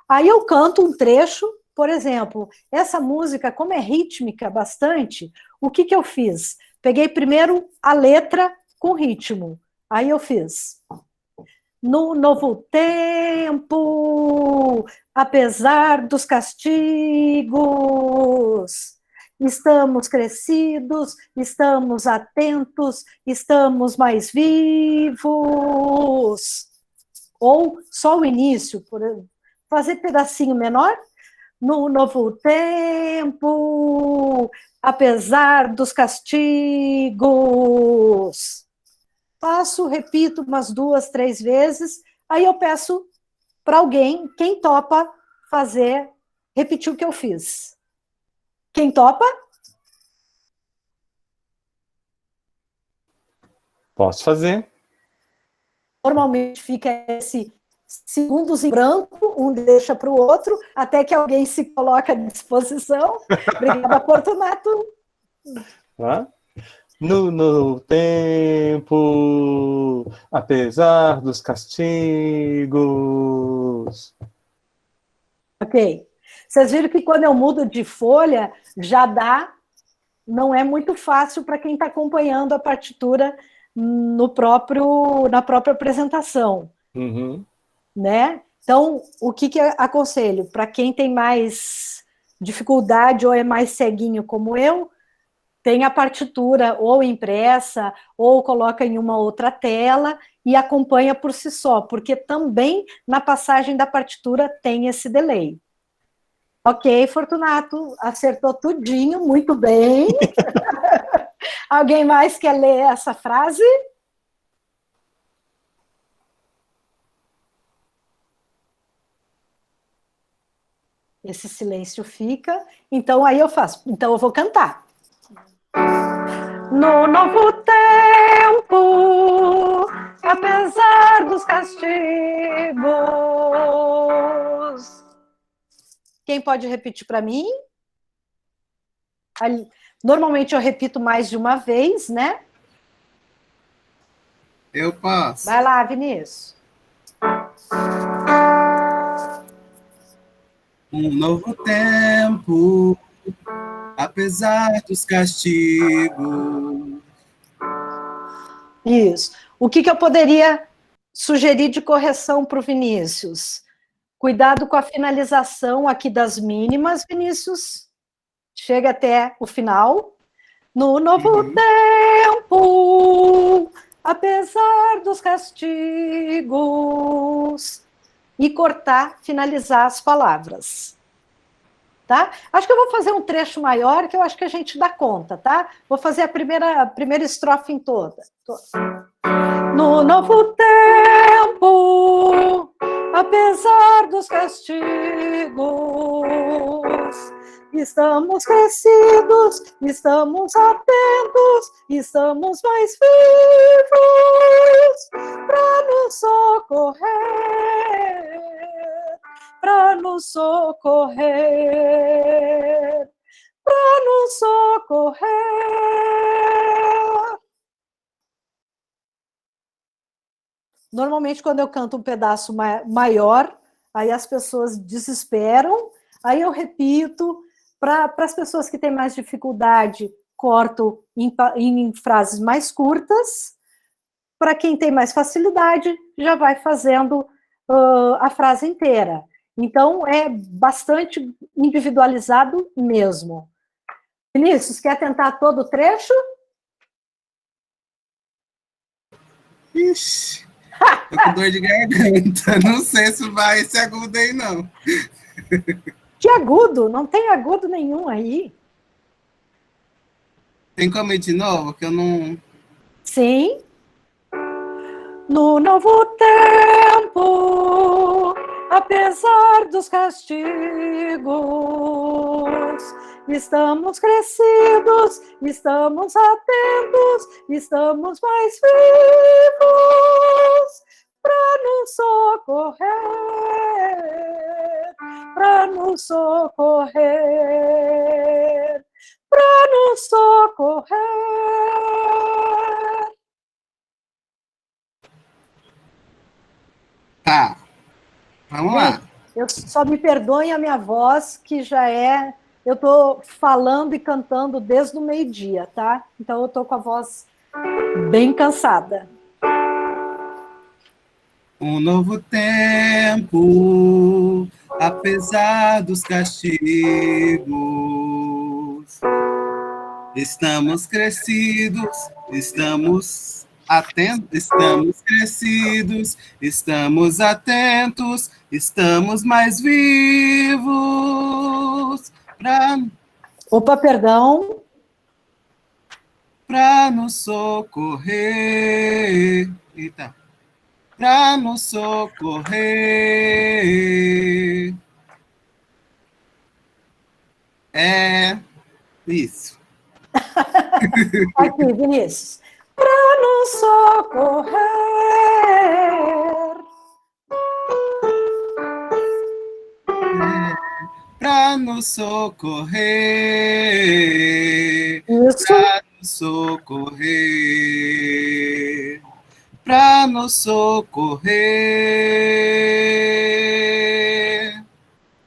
Aí eu canto um trecho, por exemplo, essa música, como é rítmica bastante, o que eu fiz? Peguei primeiro a letra com ritmo, aí eu fiz... No novo tempo, apesar dos castigos, estamos crescidos, estamos atentos, estamos mais vivos. Ou só o início, fazer pedacinho menor. No novo tempo, apesar dos castigos. Faço, repito umas 2, 3 vezes, aí eu peço para alguém, quem topa repetir o que eu fiz. Quem topa? Posso fazer. Normalmente fica esse segundos em branco, um deixa para o outro, até que alguém se coloca à disposição. Obrigada, Fortunato. No tempo, apesar dos castigos. Ok. Vocês viram que quando eu mudo de folha, já dá, não é muito fácil para quem está acompanhando a partitura na própria apresentação, Uhum. né? Então, o que eu aconselho? Para quem tem mais dificuldade ou é mais ceguinho como eu, tem a partitura ou impressa, ou coloca em uma outra tela e acompanha por si só, porque também na passagem da partitura tem esse delay. Ok, Fortunato, acertou tudinho, muito bem. Alguém mais quer ler essa frase? Esse silêncio fica. Então, aí eu faço. Então, eu vou cantar. No novo tempo, apesar dos castigos. Quem pode repetir para mim? Normalmente eu repito mais de uma vez, né? Eu posso. Vai lá, Vinícius. Um novo tempo, apesar dos castigos. Isso. O que eu poderia sugerir de correção para o Vinícius? Cuidado com a finalização aqui das mínimas, Vinícius. Chega até o final. No novo tempo, apesar dos castigos. E cortar, finalizar as palavras. Tá? Acho que eu vou fazer um trecho maior, que eu acho que a gente dá conta, tá? Vou fazer a primeira estrofe em toda. No novo tempo, apesar dos castigos, estamos crescidos, estamos atentos, estamos mais vivos para nos socorrer, para nos socorrer, para nos socorrer. Normalmente, quando eu canto um pedaço maior, aí as pessoas desesperam, aí eu repito. Para as pessoas que têm mais dificuldade, corto em frases mais curtas. Para quem tem mais facilidade, já vai fazendo a frase inteira. Então, é bastante individualizado mesmo. Vinícius, quer tentar todo o trecho? Ixi, tô com dor de garganta. Não sei se vai esse agudo aí, não. Que agudo? Não tem agudo nenhum aí. Tem como ir de novo? Que eu não... Sim. No novo tempo, apesar dos castigos, estamos crescidos, estamos atentos, estamos mais vivos para nos socorrer, para nos socorrer, para nos socorrer. Tá, vamos lá. Eu só me perdoem a minha voz, que já é... Eu estou falando e cantando desde o meio-dia, tá? Então eu estou com a voz bem cansada. Um novo tempo, apesar dos castigos. Estamos crescidos, estamos atentos, estamos crescidos, estamos atentos, estamos mais vivos Opa, perdão. para nos socorrer. Eita. Para nos socorrer. É isso. Aqui, Vinícius. Para nos socorrer. Para nos socorrer. Isso. Para socorrer, para nos socorrer.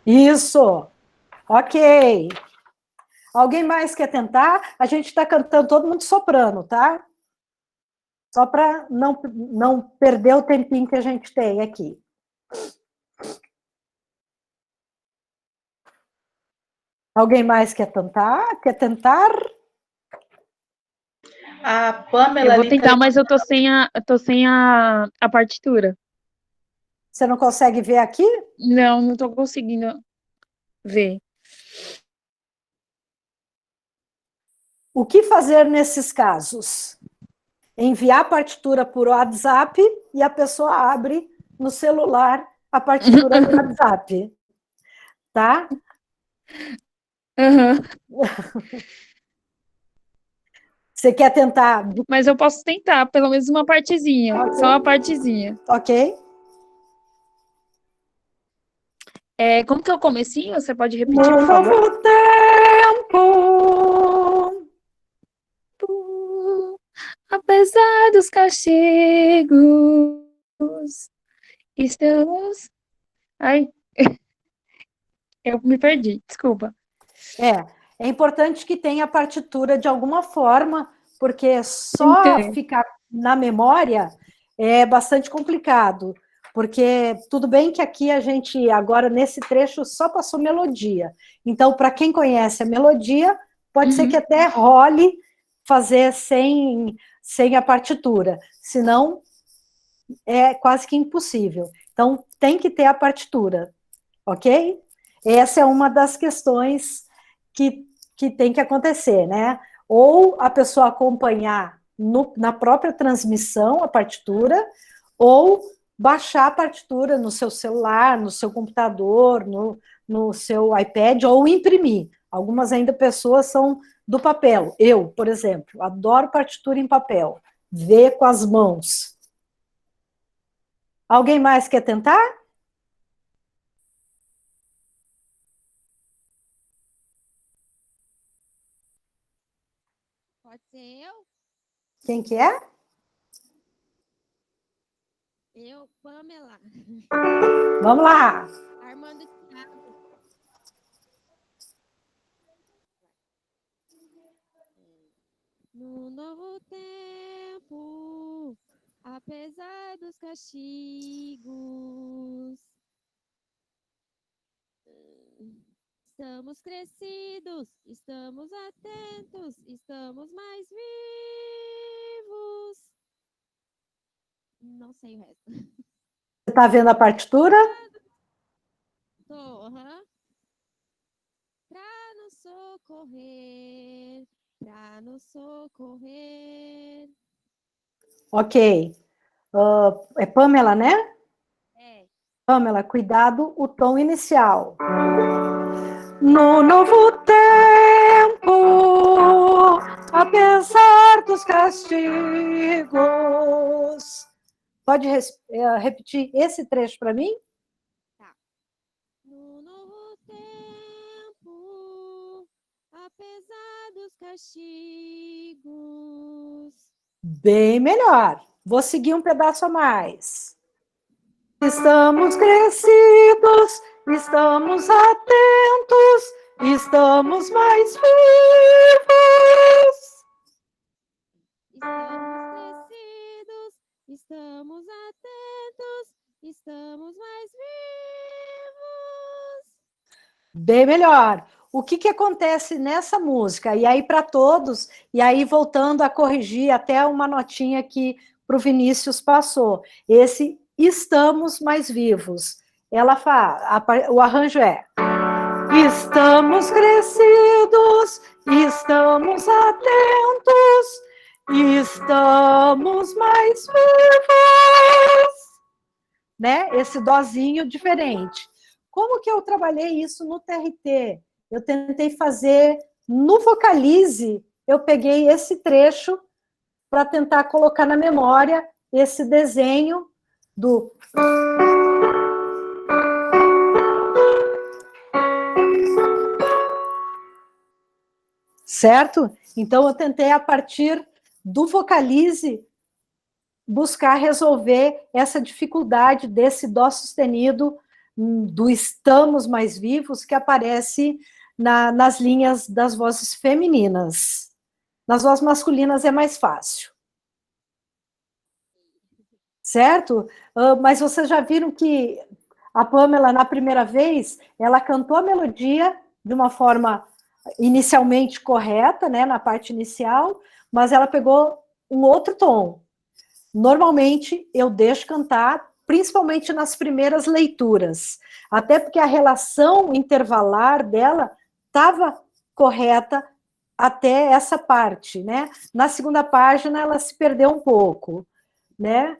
Isso. Ok. Alguém mais quer tentar? A gente está cantando todo mundo soprano, tá? Só para não perder o tempinho que a gente tem aqui. Alguém mais quer tentar? Quer tentar? A Pamela Eu vou ali tentar, tá... mas eu tô sem a partitura. Você não consegue ver aqui? Não, não tô conseguindo ver. O que fazer nesses casos? Enviar a partitura por WhatsApp e a pessoa abre no celular a partitura do WhatsApp. Tá? Uhum. Você quer tentar? Mas eu posso tentar, pelo menos uma partezinha. Ok. Só uma partezinha. Ok? Como que é o comecinho? Você pode repetir, No por favor? novo tempo, Apesar dos castigos, estamos... Ai, eu me perdi, desculpa. é importante que tenha a partitura de alguma forma, porque só Entendi. ficar na memória é bastante complicado, porque tudo bem que aqui a gente, agora nesse trecho, só passou melodia. Então, para quem conhece a melodia, pode ser que até role fazer sem a partitura, senão é quase que impossível. Então, tem que ter a partitura, ok? Essa é uma das questões que tem que acontecer, né? Ou a pessoa acompanhar na própria transmissão a partitura, ou baixar a partitura no seu celular, no seu computador, no seu iPad, ou imprimir. Algumas ainda pessoas são do papel. Eu, por exemplo, adoro partitura em papel. Ver com as mãos. Alguém mais quer tentar? Pode ser eu? Quem que é? Eu, Pamela. Vamos lá. Armando Thiago. No novo tempo, apesar dos castigos, estamos crescidos, estamos atentos, estamos mais vivos. Não sei o resto. Você está vendo a partitura? Tô, aham. Pra nos socorrer, pra nos socorrer. Ok. É Pamela, né? É. Pamela, cuidado, o tom inicial. No novo tempo, apesar dos castigos. Pode repetir esse trecho para mim? No novo tempo, apesar dos castigos. Bem melhor. Vou seguir um pedaço a mais. Estamos crescidos, estamos atentos, estamos mais vivos. Estamos crescidos, estamos atentos, estamos mais vivos. Bem melhor. O que acontece nessa música? E aí, para todos, e aí voltando a corrigir até uma notinha que para o Vinícius passou. Esse estamos mais vivos. Ela fala, o arranjo é: estamos crescidos, estamos atentos, estamos mais vivos. Né? Esse dozinho diferente. Como que eu trabalhei isso no TRT? Eu tentei fazer no Vocalize, eu peguei esse trecho para tentar colocar na memória esse desenho do... certo? Então, eu tentei, a partir do Vocalize, buscar resolver essa dificuldade desse dó sustenido, do estamos mais vivos, que aparece nas linhas das vozes femininas. Nas vozes masculinas é mais fácil. Certo? Mas vocês já viram que a Pamela, na primeira vez, ela cantou a melodia de uma forma inicialmente correta, né, na parte inicial, mas ela pegou um outro tom. Normalmente, eu deixo cantar, principalmente nas primeiras leituras, até porque a relação intervalar dela estava correta até essa parte, né? Na segunda página, ela se perdeu um pouco, né?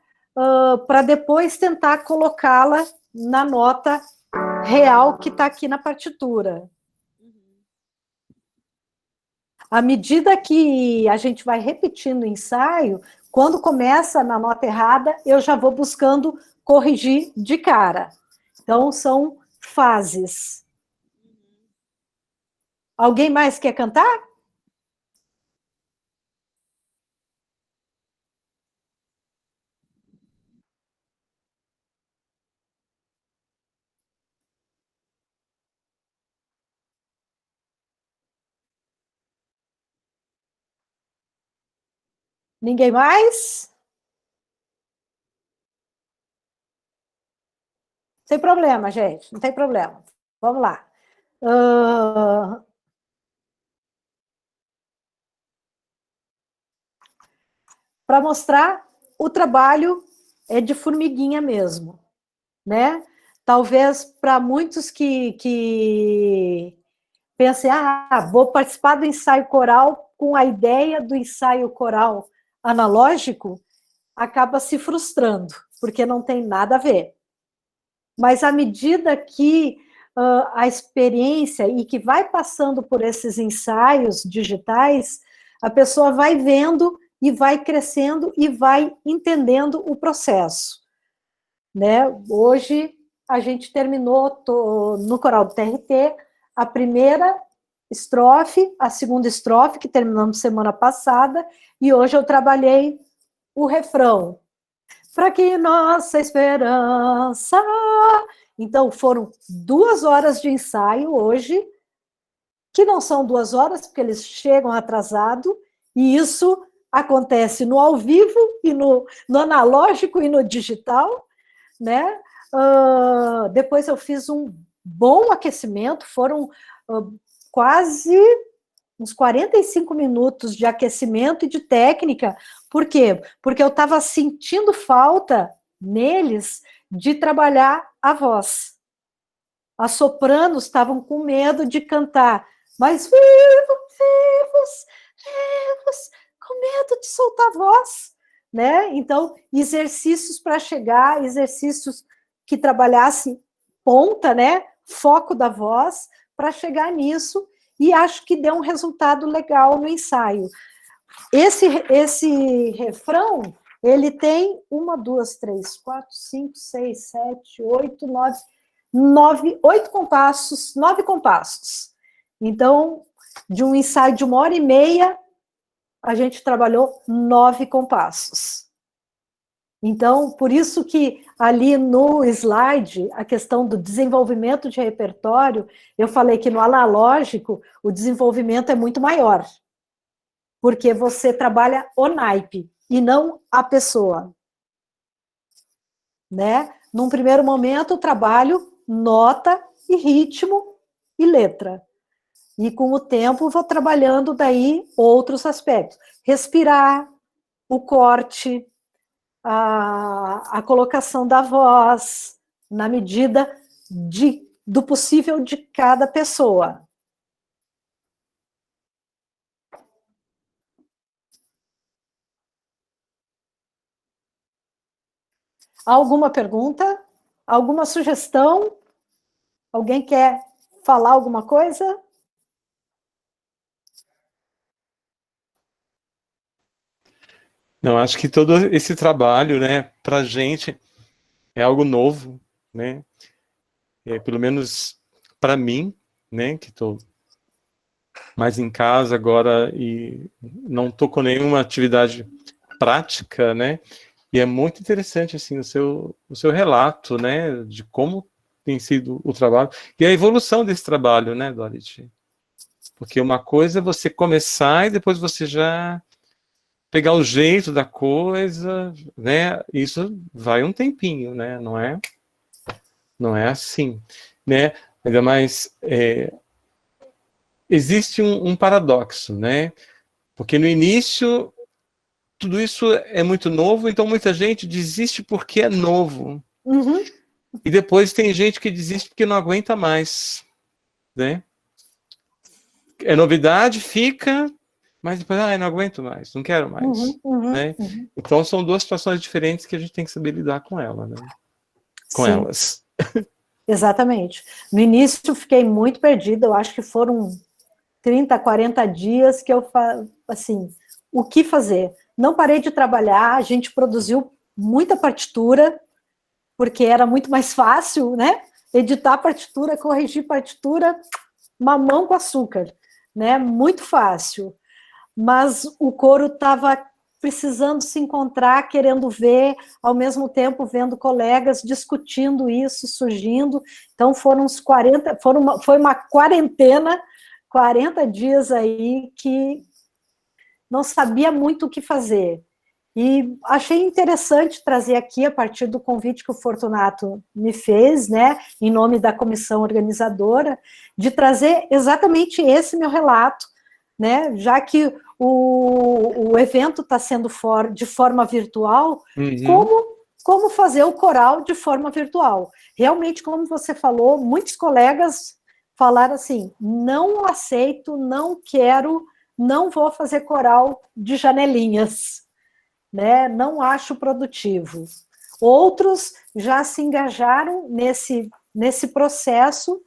Para depois tentar colocá-la na nota real que está aqui na partitura. À medida que a gente vai repetindo o ensaio, quando começa na nota errada, eu já vou buscando corrigir de cara. Então, são fases. Alguém mais quer cantar? Ninguém mais? Sem problema, gente, não tem problema. Vamos lá. Para mostrar, o trabalho é de formiguinha mesmo, né? Talvez para muitos que pensem, vou participar do ensaio coral com a ideia do ensaio coral analógico, acaba se frustrando, porque não tem nada a ver. Mas à medida que a experiência e que vai passando por esses ensaios digitais, a pessoa vai vendo e vai crescendo e vai entendendo o processo, né? Hoje a gente terminou no coral do TRT a primeira estrofe, a segunda estrofe, que terminamos semana passada, e hoje eu trabalhei o refrão. Para que nossa esperança... Então, foram 2 horas de ensaio hoje, que não são 2 horas, porque eles chegam atrasados, e isso acontece no ao vivo, e no analógico e no digital, né? Depois eu fiz um bom aquecimento, foram quase uns 45 minutos de aquecimento e de técnica. Por quê? Porque eu estava sentindo falta neles de trabalhar a voz. As sopranos estavam com medo de cantar, mas vivos, com medo de soltar a voz, né? Então, exercícios para chegar, exercícios que trabalhassem ponta, né? Foco da voz, para chegar nisso, e acho que deu um resultado legal no ensaio. Esse refrão, ele tem 1, 2, 3, 4, 5, 6, 7, 8, 9, 8 compassos, 9 compassos. Então, de um ensaio de 1h30, a gente trabalhou 9 compassos. Então, por isso que ali no slide, a questão do desenvolvimento de repertório, eu falei que no analógico o desenvolvimento é muito maior, porque você trabalha o naipe e não a pessoa, né? Num primeiro momento, eu trabalho nota e ritmo e letra. E com o tempo vou trabalhando daí outros aspectos. Respirar, o corte, a colocação da voz, na medida do possível de cada pessoa. Alguma pergunta? Alguma sugestão? Alguém quer falar alguma coisa? Não, acho que todo esse trabalho, né, para a gente é algo novo, né? Pelo menos para mim, né, que estou mais em casa agora e não estou com nenhuma atividade prática, né? E é muito interessante, assim, o seu relato, né, de como tem sido o trabalho e a evolução desse trabalho, né, Dorothy? Porque uma coisa é você começar e depois você já pegar o jeito da coisa, né? Isso vai um tempinho, né? Não é assim, né? Ainda mais existe um paradoxo, né? Porque no início tudo isso é muito novo, então muita gente desiste porque é novo. Uhum. E depois tem gente que desiste porque não aguenta mais, né? É novidade, fica, mas depois, não aguento mais, não quero mais, né? Então são duas situações diferentes que a gente tem que saber lidar com ela, né? Com Sim. elas. Exatamente. No início eu fiquei muito perdida, eu acho que foram 30, 40 dias que eu, assim, o que fazer? Não parei de trabalhar, a gente produziu muita partitura, porque era muito mais fácil, né? Editar partitura, corrigir partitura, mamão com açúcar, né? Muito fácil. Mas o coro estava precisando se encontrar, querendo ver, ao mesmo tempo vendo colegas discutindo isso, surgindo. Então foram uns 40, foi uma quarentena, 40 dias aí que não sabia muito o que fazer. E achei interessante trazer aqui, a partir do convite que o Fortunato me fez, né, em nome da comissão organizadora, de trazer exatamente esse meu relato, né, já que o evento está sendo de forma virtual, como fazer o coral de forma virtual. Realmente, como você falou, muitos colegas falaram assim, não aceito, não quero, não vou fazer coral de janelinhas, né? Não acho produtivo. Outros já se engajaram nesse processo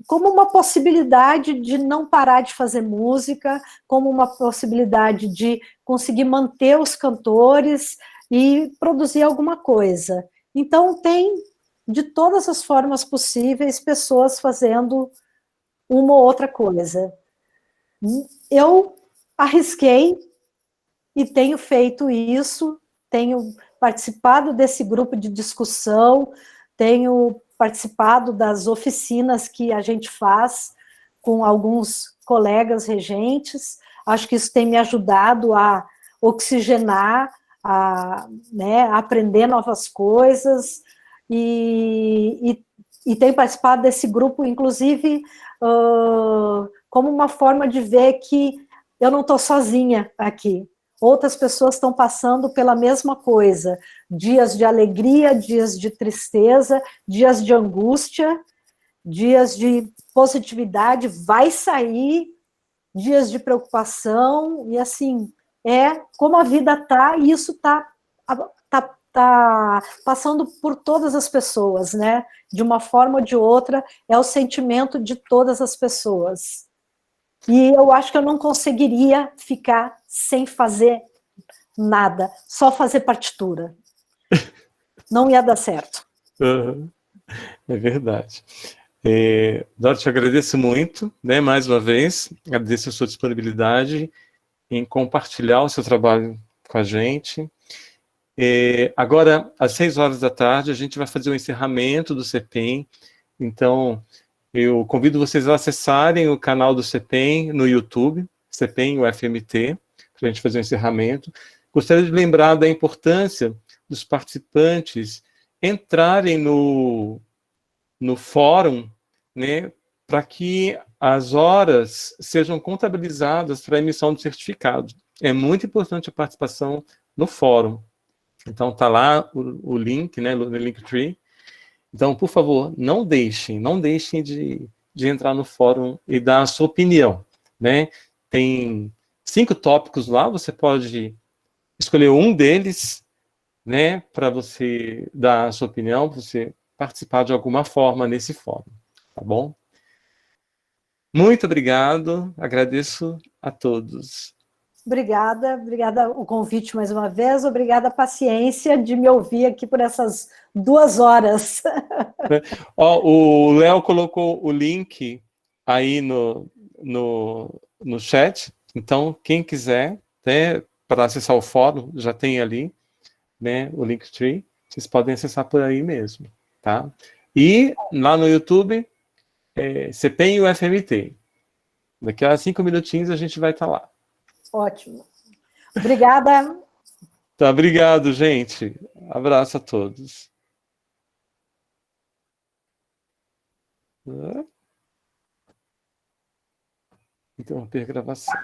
como uma possibilidade de não parar de fazer música, como uma possibilidade de conseguir manter os cantores e produzir alguma coisa. Então, tem, de todas as formas possíveis, pessoas fazendo uma ou outra coisa. Eu arrisquei e tenho feito isso, tenho participado desse grupo de discussão, tenho participado das oficinas que a gente faz com alguns colegas regentes, acho que isso tem me ajudado a oxigenar, né, a aprender novas coisas, e tenho participado desse grupo, inclusive, como uma forma de ver que eu não estou sozinha aqui. Outras pessoas estão passando pela mesma coisa, dias de alegria, dias de tristeza, dias de angústia, dias de positividade, vai sair, dias de preocupação, e assim, como a vida está, e isso está passando por todas as pessoas, né? De uma forma ou de outra, é o sentimento de todas as pessoas. E eu acho que eu não conseguiria ficar sem fazer nada, só fazer partitura. Não ia dar certo. É verdade. Dorothy, eu agradeço muito, né, mais uma vez, agradeço a sua disponibilidade em compartilhar o seu trabalho com a gente. Agora, às 6 horas da tarde, a gente vai fazer o encerramento do CEPEM, então eu convido vocês a acessarem o canal do CEPEM no YouTube, CEPEM UFMT, para a gente fazer o encerramento. Gostaria de lembrar da importância dos participantes entrarem no fórum, né, para que as horas sejam contabilizadas para a emissão do certificado. É muito importante a participação no fórum. Então, está lá o link, né, no Linktree. Então, por favor, não deixem de entrar no fórum e dar a sua opinião, né? Tem 5 tópicos lá, você pode escolher um deles, né, para você dar a sua opinião, para você participar de alguma forma nesse fórum, tá bom? Muito obrigado, agradeço a todos. Obrigada o convite mais uma vez, obrigada a paciência de me ouvir aqui por essas 2 horas. O Léo colocou o link aí no chat. Então, quem quiser, até para acessar o fórum, já tem ali, né, o Linktree. Vocês podem acessar por aí mesmo, tá? E lá no YouTube, CPEM e o FMT. Daqui a 5 minutinhos a gente vai estar lá. Ótimo. Obrigada. Tá, obrigado, gente. Abraço a todos. Interromper a gravação.